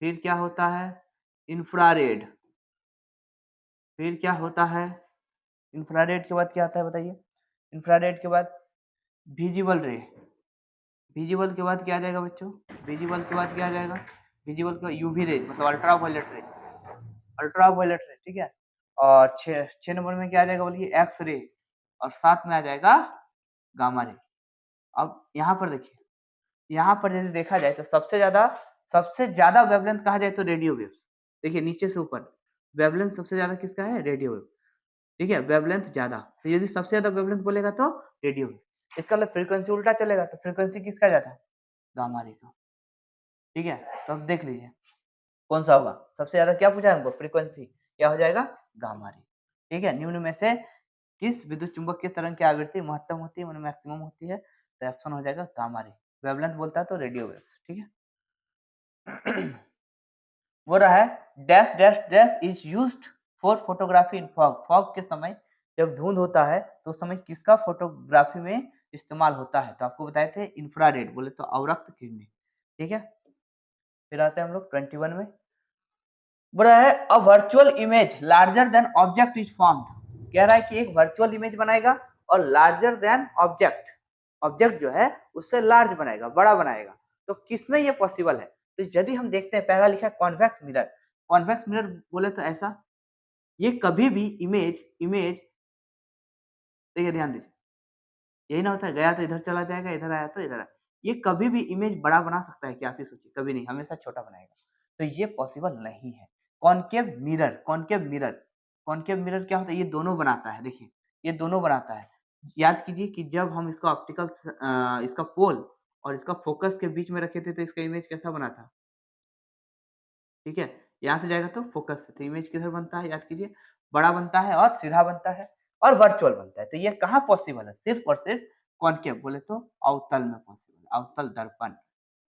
फिर क्या होता है, इंफ्रारेड, फिर क्या होता है, इंफ्रारेड के बाद क्या आता है बताइए, इंफ्रारेड के बाद विजिबल रे, विजिबल के बाद क्या आ जाएगा बच्चों, विजिबल के बाद क्या आ जाएगा, विजिबल का यूवी रेज मतलब अल्ट्रा वायलेट रे, अल्ट्रा वायलेट रे, ठीक है। और 6 नंबर में क्या आ जाएगा बोलिए, एक्स रे, और 7 में आ जाएगा गामा रे। अब यहाँ पर देखिए, यहाँ पर यदि देखा जाए तो सबसे ज्यादा वेवलेंथ कहा जाए तो रेडियो वेव्स, देखिए नीचे से ऊपर वेवलेंथ सबसे ज्यादा किसका है, रेडियो वेव, ठीक है, वेवलेंथ ज्यादा, तो यदि सबसे ज्यादा वेवलेंथ बोलेगा तो रेडियो वेव। इसका मतलब फ्रीक्वेंसी उल्टा चलेगा, तो फ्रीक्वेंसी किसका जाता है, गामा रे का, ठीक है। तो अब देख लीजिए कौन सा होगा, सबसे ज्यादा क्या पूछा है हमको, फ्रीक्वेंसी, क्या हो जाएगा, गामा रे, ठीक है। निम्न में से किस विद्युत चुंबक की तरंग की आवृत्ति महत्तम होती है, मतलब मैक्सिमम होती है, तो ऑप्शन हो जाएगा गामा रे। वेवलेंथ बोलता है तो रेडियो वेव्स, ठीक है। वो रहा है dash dash dash is used for photography in fog, fog के समय जब धुंध होता है तो उस समय किसका फोटोग्राफी में इस्तेमाल होता है, तो आपको बताए थे इंफ्रारेड, बोले तो अवरक्त किरणें, ठीक है। फिर आते हैं हम लोग 21 में, बोला है a virtual image larger than object is formed, कह रहा है कि एक वर्चुअल इमेज बनाएगा और लार्जर देन ऑब्जेक्ट, ऑब्जेक्ट जो है उससे लार्ज बनाएगा, बड़ा बनाएगा, तो किसमें ये पॉसिबल है। तो यदि हम देखते हैं, पहला लिखा है कॉन्वेक्स मिरर, कॉन्वेक्स मिरर बोले तो ऐसा, ये कभी भी इमेज इमेज देखिए ध्यान दीजिए, यही ना होता है, गया तो इधर चला जाएगा, इधर आया तो इधर आया, ये कभी भी इमेज बड़ा बना सकता है क्या, आप ही सोचिए, कभी नहीं, हमेशा छोटा बनाएगा, तो ये पॉसिबल नहीं है। Concave mirror, concave mirror, concave mirror क्या होता है, ये दोनों बनाता है, देखिए ये दोनों बनाता है। याद कीजिए कि जब हम इसका ऑप्टिकल इसका पोल और इसका फोकस के बीच में रखे थे तो इसका इमेज कैसा बना था, ठीक है, यहाँ से जाएगा तो फोकस से, तो इमेज किधर बनता है, याद कीजिए, बड़ा बनता है और सीधा बनता है और वर्चुअल बनता है, तो ये कहाँ पॉसिबल है, सिर्फ और सिर्फ कॉनकेव बोले तो अवतल में पॉसिबल, अवतल दर्पण,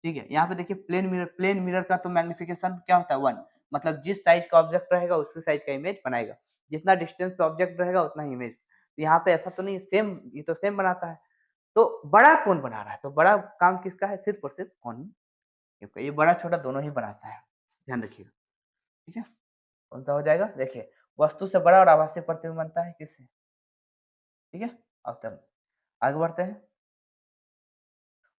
ठीक है। यहाँ पे देखिए प्लेन मिरर का तो मैग्निफिकेशन क्या होता है 1, मतलब जिस साइज का ऑब्जेक्ट रहेगा उसी साइज का इमेज बनाएगा, जितना डिस्टेंस पे ऑब्जेक्ट रहेगा उतना ही इमेज। तो यहाँ पे ऐसा तो नहीं, सेम ये तो सेम बनाता है। तो बड़ा कौन बना रहा है? तो बड़ा काम किसका है? सिर्फ और सिर्फ कौन, ये बड़ा छोटा दोनों ही बनाता है, ध्यान रखिएगा। ठीक है, कौन सा हो जाएगा? देखिए, वस्तु से बड़ा और आभासी प्रतिबिंब बनता है किससे? ठीक है, अब तब आगे बढ़ते हैं।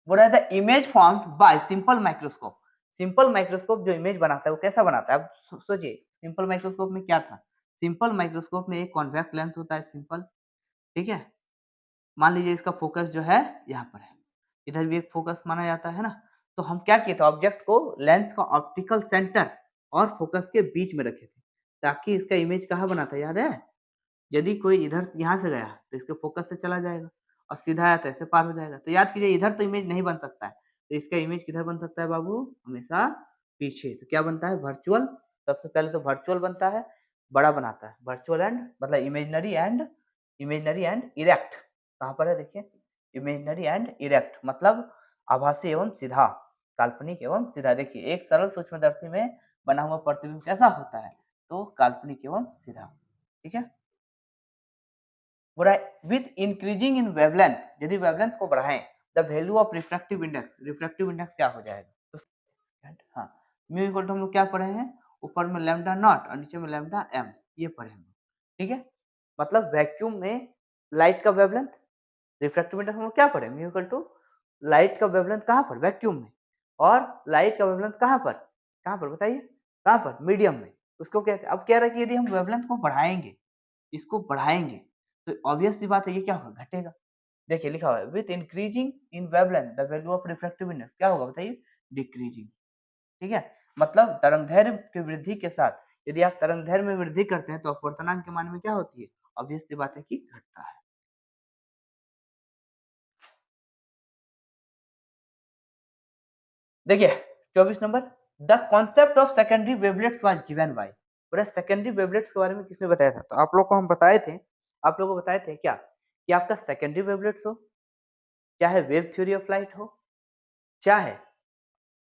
बोल रहा था image formed by simple microscope. Simple microscope जो इमेज बनाता है वो कैसा बनाता है? अब सोचिए, सिंपल माइक्रोस्कोप में क्या था? सिंपल माइक्रोस्कोप में एक कॉन्वेक्स लेंस होता है, सिंपल। ठीक है, मान लीजिए इसका फोकस जो है यहाँ पर है, इधर भी एक फोकस माना जाता है ना। तो हम क्या किए थे? ऑब्जेक्ट को लेंस का ऑप्टिकल सेंटर और फोकस के बीच में रखे थे, ताकि इसका इमेज कहाँ बना था, याद है? यदि कोई इधर यहाँ से गया तो इसके फोकस से चला जाएगा, और सीधा आया तो ऐसे पार हो जाएगा। तो याद कीजिए, इधर तो इमेज नहीं बन सकता है, तो इसका इमेज किधर बन सकता है बाबू? हमेशा पीछे। तो क्या बनता है? वर्चुअल। सबसे पहले तो वर्चुअल बनता है, बड़ा बनाता है। वर्चुअल एंड मतलब इमेजनरी एंड इरेक्ट। कहाँ पर है? देखिए, इमेजनरी एंड इरेक्ट मतलब आभासी एवं सीधा, काल्पनिक एवं सीधा। देखिए, एक सरल सूक्ष्मदर्शी में बना हुआ प्रतिबिंब कैसा होता है? तो काल्पनिक एवं सीधा। ठीक है, बोला विथ इंक्रीजिंग इन वेवलेंथ, यदि वेवलेंथ को बढ़ाएं, the value of refractive index क्या हो जाएगा? तो हाँ, म्यू इक्वल टू हम लोग क्या पढ़े हैं? ऊपर में लैम्डा नॉट और नीचे में लैम्डा एम, ये पढ़े हम। ठीक है, मतलब वैक्यूम में लाइट का वेवलेंथ, रिफ्रैक्टिव इंडेक्स हम लोग क्या पढ़े? म्यू इक्वल टू लाइट का वेवलेंथ कहाँ पर? वैक्यूम में। और लाइट का वेवलेंथ कहाँ पर? कहाँ पर बताइए? कहाँ पर? मीडियम में। उसको कहते हैं। अब कह रहा है कि यदि हम वेवलेंथ को बढ़ाएंगे, इसको बढ़ाएंगे, तो ऑब्वियस सी बात है, ये क्या होगा? घटेगा। देखिए लिखा हुआ है with increasing in wavelength the value of refractive index क्या होगा बताइए? डिक्रीजिंग। ठीक है, मतलब तरंगदैर्घ्य की वृद्धि के साथ यदि आप तरंगदैर्घ्य में वृद्धि करते हैं तो अपवर्तनांक के मान में क्या होती है? ऑब्वियस सी बात है कि घटता है। देखिए 24 number, the concept of secondary wavelets was given by. पूरा सेकेंडरी वेवलेट्स के बारे में किसने बताया था? तो आप लोग को हम बताए थे, आप लोगों को बताए थे क्या कि आपका सेकेंडरी वेवलेट्स हो, चाहे वेव थ्योरी ऑफ लाइट हो, चाहे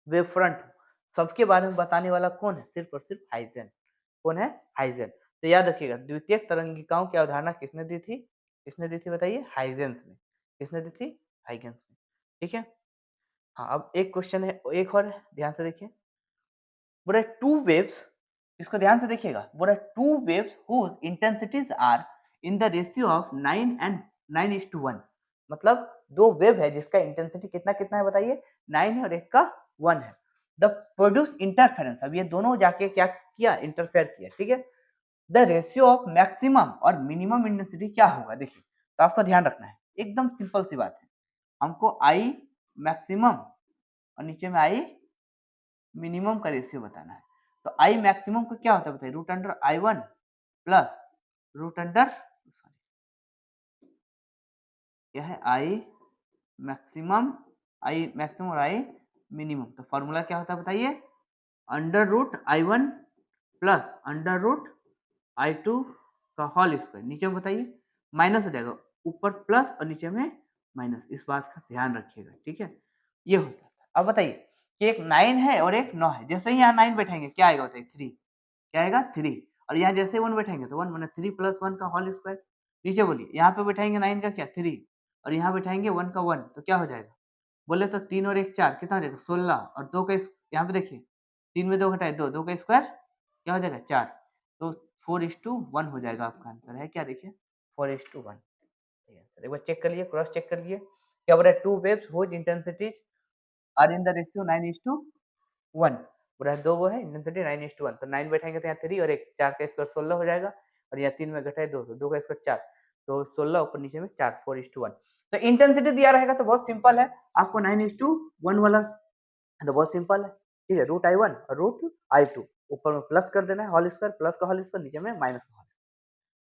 वेव फ्रंट हो, सबके बारे में बताने वाला कौन है? सिर्फ और सिर्फ हाइजेन। कौन है? हाइजेन। तो याद रखिएगा, द्वितीयक तरंगिकाओं की अवधारणा किसने दी थी? किसने दी थी बताइए? हाइजेंस ने। किसने दी थी? हाइजेंस ने। ठीक है, हाँ, अब एक क्वेश्चन है, एक और है, ध्यान से देखिए। बोला टू वेव्स, इसको ध्यान से देखिएगा। बोला two waves whose intensities are in the ratio of 9 and 9:1। मतलब दो वेव है जिसका इंटेंसिटी कितना कितना है बताइए? 9 है और एक का 1 है। द प्रोड्यूस इंटरफेरेंस, अब ये दोनों जाके क्या किया? इंटरफेयर किया। ठीक है, द रेशियो ऑफ मैक्सिमम और मिनिमम इंटेंसिटी क्या होगा? देखिए, तो आपको ध्यान रखना है, एकदम सिंपल सी बात है। हमको आई मैक्सिमम और नीचे में आई मिनिमम का रेशियो बताना है। तो आई मैक्सिमम का क्या होता है बताइए? Root under I one plus root under, क्या है? आई मैक्सिमम और आई मिनिमम। तो फॉर्मूला क्या होता है बताइए? Under root I one plus under root I two का होल स्क्वायर। नीचे में बताइए माइनस हो जाएगा, ऊपर प्लस और नीचे में माइनस। इस बात का ध्यान रखिएगा। ठीक है, ये होता है। अब बताइए कि एक 9 है और एक 9 है, जैसे ही यहाँ 9 बैठेंगे क्या आएगा बताइए? 3। क्या आएगा? 3। और यहाँ जैसे 1 बैठेंगे तो 1 माने 3 प्लस 1 का होल स्क्वायर। नीचे बोलिए, यहाँ पे बैठाएंगे 9 का क्या? 3, और यहाँ बैठाएंगे 1 का 1, तो क्या हो जाएगा? बोले तो 3 और 1 4, कितना हो जाएगा? 16, और 2 का यहाँ पे देखिए 3 में 2 घटाए 2, 2 का स्क्वायर क्या हो जाएगा? 4। तो 4:1 हो जाएगा आपका आंसर। है क्या? देखिए 4:1 आंसर। एक बार चेक कर लिए, क्रॉस चेक कर लिए। क्या बोल रहा है? Two waves whose intensities are in the ratio 9:1। पूरा दो वो है इंटेंसिटी 9:1, तो 9 बैठाएंगे तो यहाँ 3 और एक 4 का स्क्वायर 16 हो जाएगा, और यहाँ 3 में घटाए 2, तो 2 का स्क्वायर 4, तो 16 ऊपर नीचे में 4, 4:1। तो इंटेंसिटी दिया रहेगा तो बहुत सिंपल है, आपको 9:1 वाला तो बहुत सिंपल है। ठीक है, रूट आई वन और रूट आई टू, ऊपर में प्लस कर देना है होल स्क्वायर, प्लस का होल स्क्वायर, नीचे में माइनस का होल।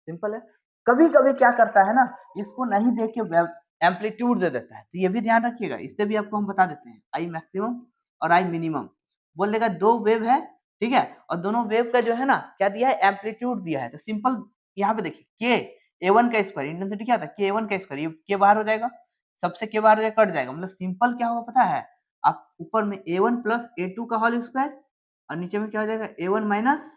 सिंपल है। कभी कभी क्या करता है ना, इसको नहीं देख के एम्पलीट्यूड दे देता है, तो ये भी ध्यान रखिएगा। इससे भी आपको हम बता देते हैं, आई मैक्सिमम और आई मिनिमम बोल देगा। दो वेव है, ठीक है, और दोनों वेव का जो है ना क्या दिया है? एम्पलीट्यूड दिया है। तो सिंपल यहाँ पे देखिए, के ए वन का स्क्वायर, इंटेंसिटी क्या था? के ए वन का स्क्वायर, ये के बाहर हो जाएगा, सबसे के बाहर हो जाएगा, कट जाएगा। मतलब सिंपल क्या होगा पता है? आप ऊपर में ए वन प्लस ए टू का होल स्क्वायर, और नीचे में क्या हो जाएगा A1 माइनस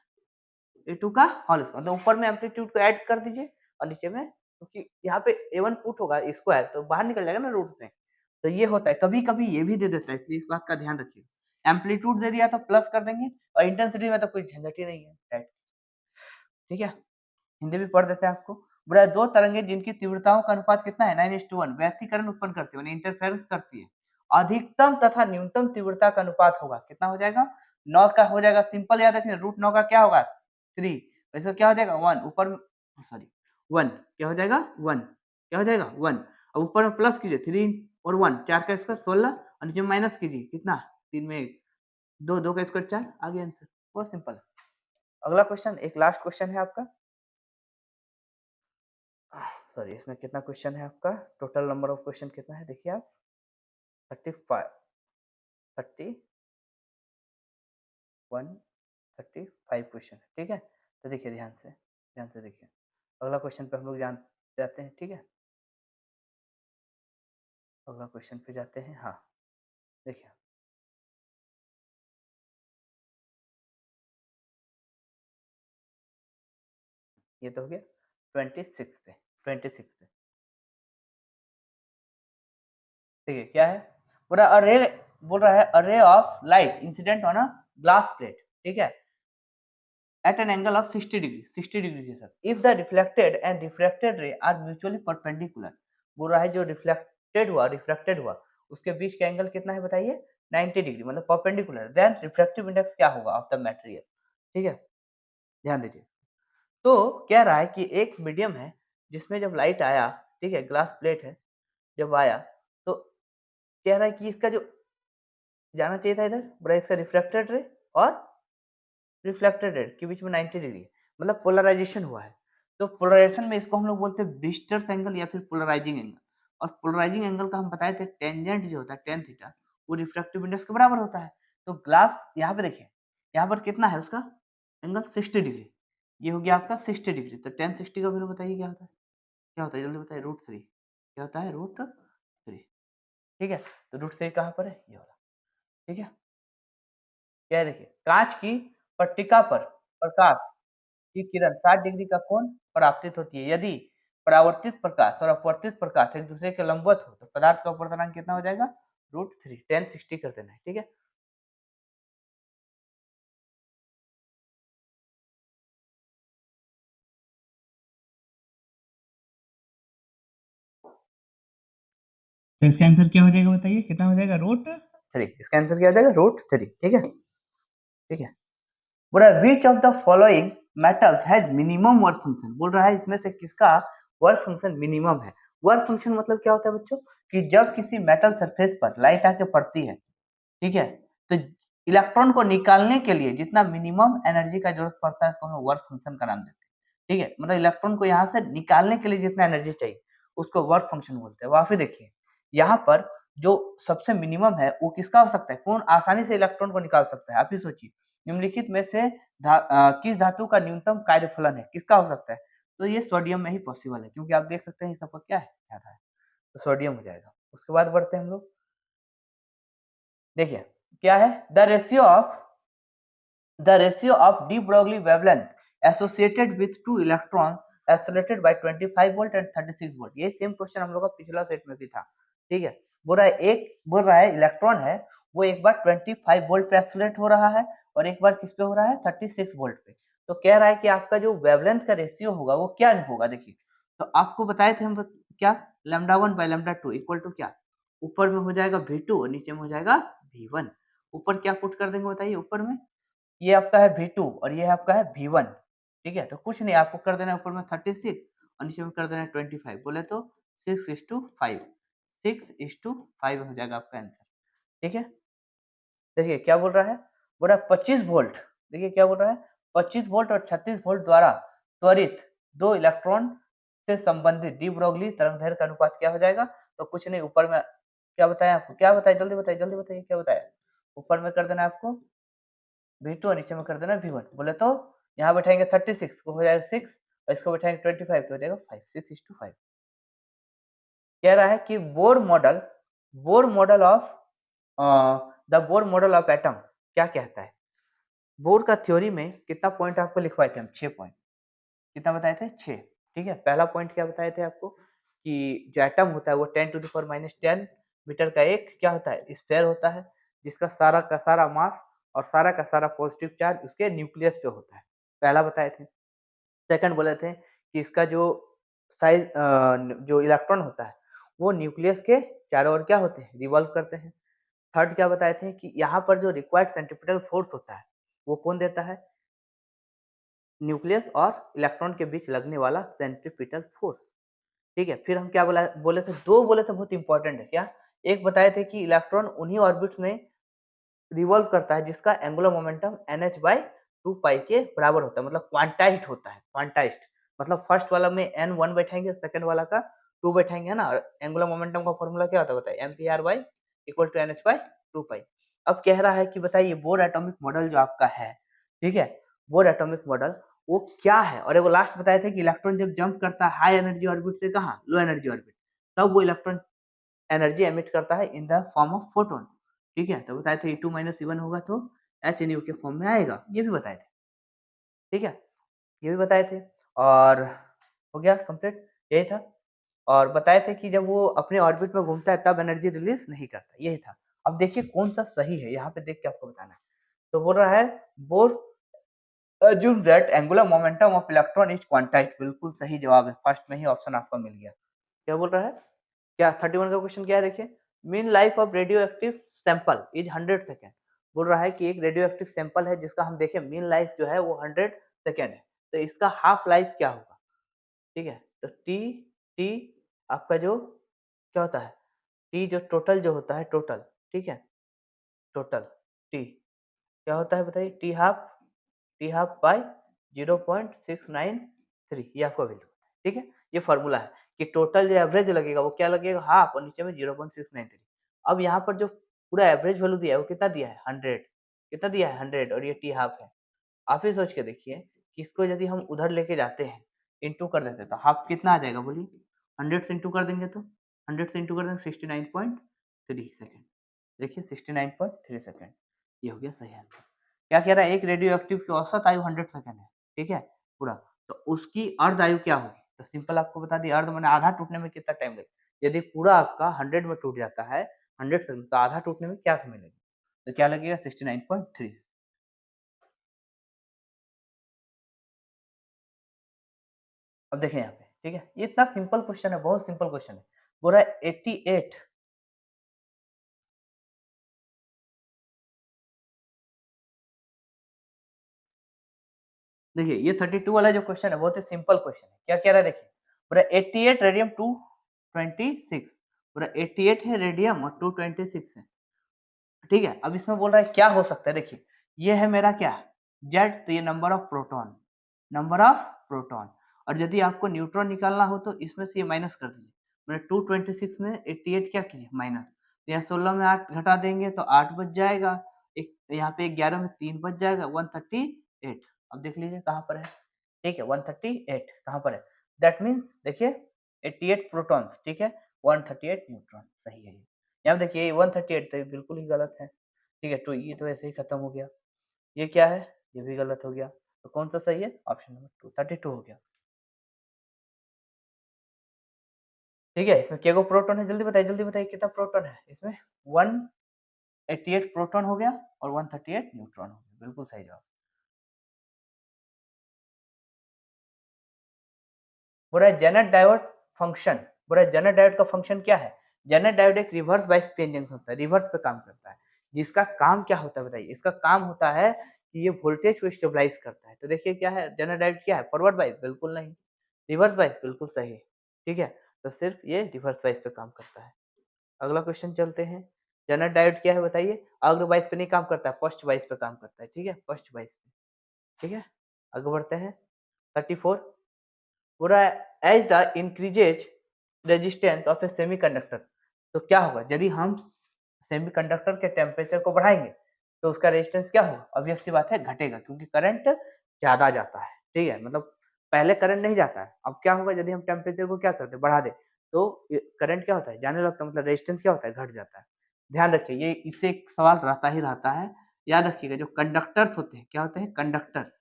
A2 का होल स्क्वायर, मतलब ऊपर में एम्पलीट्यूड को ऐड कर दीजिए और नीचे में, क्योंकि यहाँ पे A1 पुट होगा स्क्वायर तो बाहर निकल जाएगा ना रूट से, तो ये होता है। कभी कभी ये भी दे देता है, इसलिए इस बात का ध्यान रखिए। एम्पलीट्यूड दे दिया तो प्लस कर देंगे, और इंटेंसिटी में तो कोई झंझट ही नहीं है, राइट। ठीक है, हिंदी भी पढ़ देते हैं आपको। बोला दो तरंगे जिनकी तीव्रताओं का अनुपात कितना है 9:1, व्यतिकरण उत्पन्न करती है, इंटरफेरेंस करती है। अधिकतम तथा न्यूनतम तीव्रता का अनुपात होगा, कितना हो जाएगा 9 का हो जाएगा, सिंपल याद रखिए, √9 का क्या होगा 3, वैसे क्या हो जाएगा 1 ऊपर, सॉरी 1 क्या हो जाएगा 1, क्या हो जाएगा 1, अब ऊपर में प्लस कीजिए 3 और 1 4 का स्क्वायर 16, और नीचे माइनस कीजिए कितना 3 में 1 2 2 का स्क्वायर 4, आ गया आंसर, बहुत सिंपल। अगला क्वेश्चन, एक लास्ट क्वेश्चन है आपका, सॉरी इसमें कितना क्वेश्चन है आपका, टोटल नंबर ऑफ क्वेश्चन कितना है देखिए आप 35 31 35 क्वेश्चन, ठीक है। तो देखिए ध्यान से देखिए, अगला क्वेश्चन पे हम लोग जाते हैं, ठीक है। अगला क्वेश्चन पे जाते हैं, हाँ देखिए, ये तो हो गया 26 पे, 26 पे देखिए क्या है, पूरा अरे बोल रहा है अरे of light incident on a glass plate, ठीक है, at an angle of 60 degree, 60 degree के साथ, if the reflected and refracted ray are mutually perpendicular, बोल रहा है जो रिफ्लेक्टेड हुआ उसके बीच का एंगल कितना है बताइए 90 डिग्री, मतलब परपेंडिकुलर, देन रिफ्रैक्टिव इंडेक्स क्या होगा ऑफ द मटेरियल, ठीक है, ध्यान दीजिए। तो कह रहा है कि एक मीडियम है जिसमें जब लाइट आया, ठीक है, ग्लास प्लेट है, जब आया तो कह रहा है कि इसका जो जाना चाहिए था इधर, बड़ा इसका रिफ्रैक्टेड रे और रिफ्लेक्टेड रे के बीच में 90 डिग्री है, मतलब पोलराइजेशन हुआ है। तो पोलराइजेशन में इसको हम लोग बोलते हैं ब्रिस्टर्स एंगल या फिर पोलराइजिंग एंगल, और पोलराइजिंग एंगल का हम बताए थे टेंजेंट जो होता है tan थीटा, वो रिफ्रैक्टिव इंडेक्स के बराबर होता है। तो ग्लास यहाँ पे देखिए, यहाँ पर कितना है उसका एंगल 60 डिग्री, ये हो गया आपका 60 डिग्री, तो tan 60 का वैल्यू बताइए क्या होता है, क्या होता है जल्दी बताइए, √3, क्या होता है √3, ठीक है। तो √3 कहाँ पर है, ये वाला, ठीक है। क्या है देखिए, कांच की पट्टिका पर प्रकाश की किरण 60 डिग्री का कोण परावर्तित होती है, यदि परावर्तित प्रकाश और अपवर्तित प्रकाश एक दूसरे के लंबवत हो तो पदार्थ का अपवर्तनांक कितना हो जाएगा √3, tan 60 कर देना है, ठीक है। तो इसका आंसर क्या हो जाएगा बताइए, कितना हो जाएगा √3, इसका आंसर क्या हो जाएगा √3, ठीक है, ठीक है। बोल रहा है which of the following metals has minimum work function, बोल रहा है इसमें से किसका वर्क फंक्शन मिनिमम है। वर्क फंक्शन मतलब क्या होता है बच्चों, कि जब किसी मेटल सरफेस पर लाइट आके पड़ती है, ठीक है, तो इलेक्ट्रॉन को निकालने के लिए जितना मिनिमम एनर्जी का जरूरत पड़ता है उसको हम लोग वर्क फंक्शन का नाम देते हैं, ठीक है, मतलब इलेक्ट्रॉन को यहाँ से निकालने के लिए जितना एनर्जी चाहिए उसको वर्क फंक्शन बोलते हैं। वहां फिर देखिए यहाँ पर जो सबसे मिनिमम है वो किसका हो सकता है, कौन आसानी से इलेक्ट्रॉन को निकाल सकता है, आप ही सोचिए, निम्नलिखित में से किस धातु का न्यूनतम कार्यफलन है, किसका हो सकता है, तो ये सोडियम में ही पॉसिबल है, क्योंकि आप देख सकते हैं सबका क्या है ज्यादा है, तो सोडियम हो जाएगा। उसके बाद बढ़ते हैं हम लोग, देखिए क्या है, the ratio of de Broglie wavelength associated with two electrons accelerated by 25 volt and 36 volt, ये सेम क्वेश्चन हम लोग का पिछला सेट में भी था, ठीक है। बोल रहा है इलेक्ट्रॉन है वो एक बार 25 वोल्ट पे एक्सेलरेट हो रहा है और एक बार किस पे हो रहा है 36 वोल्ट पे, तो कह रहा है कि आपका जो वेवलेंथ का रेशियो होगा वो क्या होगा, देखिए तो आपको बताए थे हम क्या, λ1 बाय λ2 इक्वल टू क्या, ऊपर में हो जाएगा V2 और नीचे में हो जाएगा V1, ऊपर क्या पुट कर देंगे बताइए, ऊपर में ये आपका है V2 और ये आपका है V1, ठीक है, तो कुछ नहीं आपको कर देना है ऊपर में 36 और नीचे में कर देना है 25, बोले तो 6:5, 6:5 हो जाएगा आपका आंसर, ठीक है। देखिए क्या बोल रहा है, बोल रहा है 25 वोल्ट, देखिए क्या बोल रहा है 25 वोल्ट और 36 वोल्ट द्वारा त्वरित दो इलेक्ट्रॉन से संबंधित डी ब्रोगली तरंगदैर्घ्य का अनुपात क्या हो जाएगा, तो कुछ नहीं ऊपर में क्या बताया आपको, क्या बताया जल्दी बताइए क्या बताया, ऊपर में कर देना आपको V2 और नीचे में कर देना V1, बोले तो यहाँ बैठाएंगे 36 को हो जाएगा 6 और इसको बैठाएंगे 25 तो हो जाएगा 5, 6:5। कह रहा है कि Bohr model of the Bohr model of atom क्या कहता है, बोर का थ्योरी में कितना पॉइंट आपको लिखवाए थे हम? 6 पॉइंट। कितना बताए थे? 6। ठीक है? पहला पॉइंट क्या बताए थे आपको कि जो एटम होता है वो 10 to the power minus 10 metre का एक क्या होता है? स्फीयर होता है, जिसका सारा का सारा मास और सारा का सारा पॉजिटिव चार्ज उसके न्यूक्लियस पे होता है। पहला बताए थे। सेकंड बोले थे कि इसका जो साइज़ जो इलेक्ट्रॉन होता है, वो न्यूक्लियस के चारों ओर क्या होते हैं? रिवॉल्व करते हैं। थर्ड क्या बताए थे कि यहाँ पर जो रिक्वायर्ड सेंट्रीपिटल फोर्स होता है, वो कौन देता है? न्यूक्लियस और इलेक्ट्रॉन के बीच लगने वाला सेंट्रीपिटल फोर्स। ठीक है? फिर हम क्या बोले थे? 2 बोले थे बहुत इंपॉर्टेंट है, क्या? एक बताए थे कि इलेक्ट्रॉन उन्हीं ऑर्बिट्स में रिवॉल्व करता है जिसका एंगुलर मोमेंटम nh/2 पाई के बराबर होता है, मतलब क्वांटाइज्ड होता है, क्वांटाइज्ड। मतलब फर्स्ट वाला में n 1 बैठाएँगे, सेकंड वाला का 2 बैठाएँगे, है ना? और एंगुलर मोमेंटम का फॉर्मूला क्या होता है बताइए? mpry = nh/2 पाई। अब कह रहा है कि बताइए बोर एटॉमिक मॉडल जो आपका है, ठीक है? बोर एटॉमिक मॉडल वो क्या है? और एगो लास्ट बताए थे कि इलेक्ट्रॉन जब जंप करता है हाई एनर्जी ऑर्बिट से कहाँ? लो एनर्जी ऑर्बिट, तब वो इलेक्ट्रॉन एनर्जी एमिट करता है in the form of photon. ठीक है? तो बताए थे E2 - E1 होगा तो HNU के फॉर्म में आएगा, ये भी बताए थे। ठीक है? ये भी बताए थे और हो गया कंप्लीट, यही था। और बताए थे कि जब वो अपने ऑर्बिट में घूमता है तब एनर्जी रिलीज़ नहीं करता, यही था। अब देखिए कौन-सा सही है, यहाँ पे देख के आपको बताना है। तो बोल रहा है bore assumes that angular momentum of electron is quantized, बिल्कुल सही जवाब है, फर्स्ट में ही ऑप्शन आपका मिल गया। क्या बोल रहा है? क्या 31 का क्वेश्चन क्या है देखिए, mean life of radio active sample is 100 second. बोल रहा है कि एक रेडियो एक्टिव सैंपल है जिसका हम देखें मीन लाइफ जो है वो 100 सेकेंड है, तो इसका हाफ लाइफ क्या होगा? ठीक है? तो टी टी आपका जो क्या होता है? टी जो टोटल जो होता है टोटल, ठीक है? टोटल टी क्या होता है बताइए? टी हाफ बाय 0.693 ये आपका वैल्यू, ठीक है? ये फॉर्मूला है कि टोटल जो एवरेज लगेगा वो क्या लगेगा? हाफ और नीचे में 0.693। अब यहाँ पर जो पूरा एवरेज वैल्यू दिया है वो कितना दिया है? 100। कितना दिया है? 100 और ये टी हाफ है। आप ही सोच के देखिए कि इसको यदि हम उधर लेके जाते हैं, इंटू कर देते हैं तो हाफ कितना आ जाएगा बोलिए? 100 से इंटू कर देंगे तो 100 से इंटू कर देंगे 69.3 सेकंड। देखिए 69.3 सेकंड, ये हो गया सही आंसर। क्या कह रहा है? एक रेडियो एक्टिव की औसत आयु 100 सेकंड है, ठीक है? पूरा, तो उसकी अर्ध आयु क्या होगी? तो सिंपल आपको बता दिया, अर्ध माने आधा टूटने में कितना टाइम लगेगा? यदि पूरा आपका 100 में टूट जाता है, 100 सेकंड, तो आधा टूटने में क्या समय लगेगा? तो क्या लगेगा? 69.3। अब देखें यहाँ पे, ठीक है? ये इतना सिंपल क्वेश्चन है, बहुत सिंपल क्वेश्चन है। बोल रहा है 88। देखिए ये 32 वाला जो क्वेश्चन है बहुत ही सिंपल क्वेश्चन है। क्या कह रहा है देखिए, बोल रहा है 88 रेडियम 226, बोल रहा है 88 है रेडियम और 226 है। ठीक है? अब इसमें बोल रहा है क्या हो सकता है देखिए, ये है मेरा क्या? जेड, तो ये number of proton, number of proton, और यदि आपको न्यूट्रॉन निकालना हो तो इसमें से ये माइनस कर दीजिए। मतलब 226 में 88 क्या कीजिए? माइनस। तो यहाँ 16 में 8 घटा देंगे तो 8 बच जाएगा। एक यहाँ पे 11 में 3 बच जाएगा, 138। अब देख लीजिए कहाँ पर है? ठीक है, 138 कहाँ पर है? दैट मीन्स देखिए 88 प्रोटॉन्स, ठीक है? 138 न्यूट्रॉन, सही है ये। यहाँ देखिए 138 तो ये बिल्कुल ही गलत है। ठीक है, तो ये तो ऐसे ही खत्म हो गया। ये क्या है? ये भी गलत हो गया। तो कौन-सा सही है? ऑप्शन नंबर 2, 32 हो गया। ठीक है, इसमें केगो प्रोटॉन है? जल्दी बताइए कितना प्रोटॉन है इसमें? 188 प्रोटॉन हो गया और 138 न्यूट्रॉन हो गया। बिल्कुल सही जवाब। बोल रहा है जेनेट डायोड फंक्शन, बोल रहा है जेनेट डायोड का फंक्शन क्या है? जेनेट डायोड एक रिवर्स बायस पीएन जंक्शन होता है, रिवर्स पे काम करता है। जिसका काम क्या होता है बताइए? इसका काम होता है कि ये वोल्टेज को स्टेबलाइज़ करता है। तो देखिए क्या है? जेनेट डायोड क्या है? Forward bias? बिल्कुल नहीं। Reverse bias? बिल्कुल सही। ठीक है? तो सिर्फ ये रिवर्स बायस पे काम करता है। अगला क्वेश्चन चलते हैं। जेनेट डायोड क्या है बताइए? अग्र बायस पे नहीं काम करता है, फर्स्ट बायस पे काम करता है। ठीक है? फर्स्ट बायस पे। ठीक है? आगे बढ़ते हैं। 34, पूरा as the increases resistance of a semiconductor, तो क्या होगा यदि हम सेमीकंडक्टर के टेम्परेचर को बढ़ाएंगे तो उसका रेजिस्टेंस क्या होगा? ऑब्वियस सी बात है घटेगा, क्योंकि करंट ज्यादा जाता है। ठीक है, मतलब पहले करंट नहीं जाता है, अब क्या होगा यदि हम टेम्परेचर को क्या करते हैं? बढ़ा दे, तो करंट क्या होता है? जाने लगता है, मतलब रेजिस्टेंस क्या होता है? घट जाता है। ध्यान रखिए, ये इससे एक सवाल रहता ही रहता है, याद रखिएगा जो कंडक्टर्स होते हैं, क्या होते हैं कंडक्टर्स,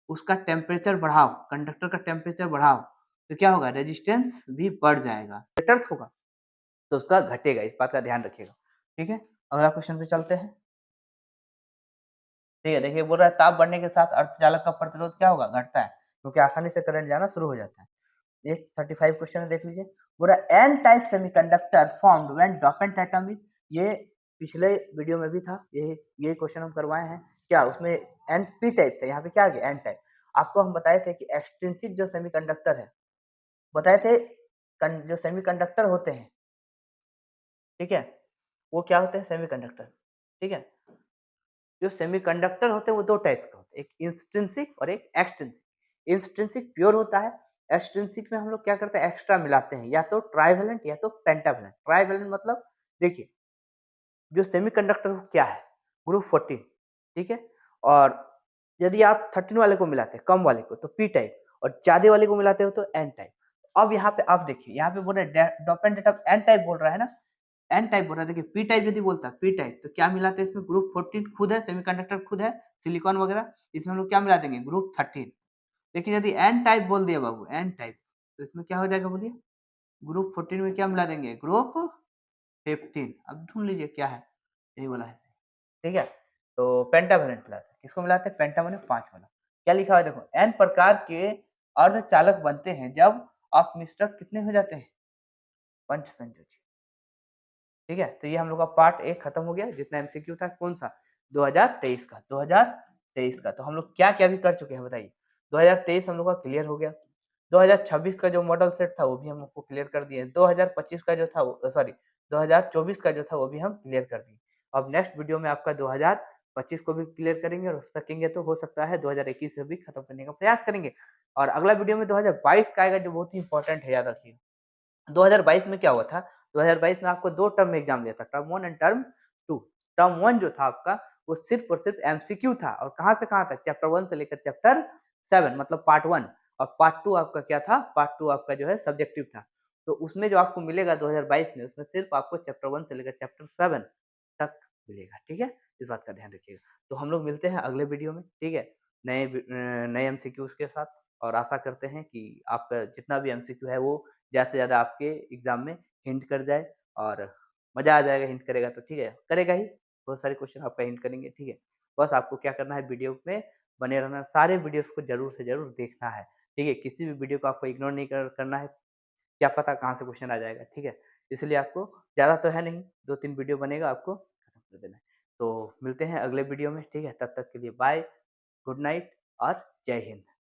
उसका टेम्परेचर बढ़ाओ, कंडक्टर का टेम्परेचर बढ़ाओ, तो क्या होगा रेजिस्टेंस भी बढ़ जाएगा। कंडक्टर्स होगा तो उसका घटेगा, इस बात का ध्यान रखिएगा। ठीक है, अगला क्वेश्चन पे चलते हैं। ठीक है, देखिए बोल रहा है ताप बढ़ने के साथ अर्धचालक का प्रतिरोध क्या होगा? घटता है, क्योंकि आसानी से करंट जाना शुरू हो जाता है। ये 35 क्वेश्चन है, देख लीजिए। बोल रहा है n type semiconductor formed when dopant atom is, ये पिछले वीडियो में भी था, ये क्वेश्चन हम करवाए हैं। क्या उसमें एन पी टाइप था, यहाँ पे क्या आ गया एन टाइप। आपको हम बताए थे कि एक्सट्रिंसिक जो सेमीकंडक्टर है, बताए थे जो सेमीकंडक्टर होते हैं, ठीक है, वो क्या होते हैं सेमीकंडक्टर। ठीक है, जो सेमीकंडक्टर होते हैं वो दो टाइप के होते हैं, एक इंस्ट्रिंसिक और एक एक्सट्रिंसिक। इंस्ट्रिंसिक प्योर होता है, एक्सट्रिंसिक में हम लोग क्या करते हैं एक्स्ट्रा मिलाते हैं, या तो ट्राइवेलेंट या तो पेंटावेलेंट। ट्राइवेलेंट मतलब देखिए जो सेमीकंडक्टर क्या है ग्रुप 14, ठीक है, और यदि आप 13 वाले को मिलाते हैं कम वाले को तो पी टाइप, और ज्यादा वाले को मिलाते हो तो एन टाइप। अब यहाँ पे आप देखिए, यहाँ पे बोल रहे डोपेंट एटम एन टाइप बोल रहा है ना, एन टाइप बोल रहा है। देखिए पी टाइप यदि बोलता है पी टाइप तो क्या मिलाते हैं इसमें ग्रुप 14 खुद है, सेमीकंडक्टर खुद है, सिलिकॉन वगैरह, इसमें हम लोग क्या मिला देंगे ग्रुप 13। लेकिन यदि एन टाइप बोल दिया बाबू एन टाइप, तो इसमें क्या हो जाएगा बोलिए, ग्रुप 14 में क्या मिला देंगे ग्रुप 15। अब ढूंढ लीजिए क्या है, यही वाला है। ठीक है, तो पेंटावेलेंट मिलाते हैं, किसको मिलाते हैं पेंटा माने 5 वाला। क्या लिखा हुआ है देखो, एन प्रकार के अर्धचालक बनते हैं जब आप मिश्रक कितने हो जाते हैं पंच संयोजी। ठीक है, तो ये हम लोग का पार्ट 1 खत्म हो गया। जितना एमसीक्यू था कौन सा 2023 का, 2023 का। तो हम लोग क्या-क्या भी कर चुके हैं बताइए। 2023 हम लोग का क्लियर हो गया। 2026 का जो मॉडल सेट था वो भी हम आपको क्लियर कर दिए। 2025 का जो था वो सॉरी 2024 का जो था वो भी हम क्लियर कर दिए। अब नेक्स्ट वीडियो में आपका 2025 को भी क्लियर करेंगे, और हो सकेंगे तो हो सकता है 2021 से भी खत्म करने का प्रयास करेंगे। और अगला वीडियो में 2022 का आएगा जो बहुत ही इंपॉर्टेंट है, याद रखिए। 2022 में क्या हुआ था, 2022 में आपको 2 टर्म में एग्जाम लिया था, टर्म 1 एंड टर्म 2। टर्म 1 जो था आपका वो सिर्फ और सिर्फ एमसीक्यू था, और कहाँ से कहाँ तक, चैप्टर 1 से लेकर चैप्टर 7 मतलब पार्ट 1, और पार्ट 2 आपका क्या था, पार्ट 2 आपका जो है सब्जेक्टिव था। तो उसमें जो आपको मिलेगा 2022 में, उसमें सिर्फ आपको चैप्टर 1 से लेकर चैप्टर 7 तक मिलेगा। ठीक है, इस बात का ध्यान रखिएगा। तो हम लोग मिलते हैं अगले वीडियो में, ठीक है, नए एमसीक्यूज के साथ। और आशा करते हैं कि आपका जितना भी एमसीक्यू है वो ज़्यादा से ज़्यादा आपके एग्ज़ाम में हिंट कर जाए, और मज़ा आ जाएगा हिंट करेगा तो, ठीक है, करेगा ही। बहुत सारे क्वेश्चन आपका हिंट करेंगे, ठीक है। बस आपको क्या करना है, वीडियो में बने रहना, सारे वीडियोज़ को ज़रूर से ज़रूर देखना है, ठीक है। किसी भी वीडियो को आपको इग्नोर नहीं करना है, क्या पता कहाँ से क्वेश्चन आ जाएगा, ठीक है। इसलिए आपको ज़्यादा तो है नहीं, 2-3 वीडियो बनेगा, आपको खत्म कर देना है। तो मिलते हैं अगले वीडियो में, ठीक है। तब तक के लिए बाय, गुड नाइट और जय हिंद।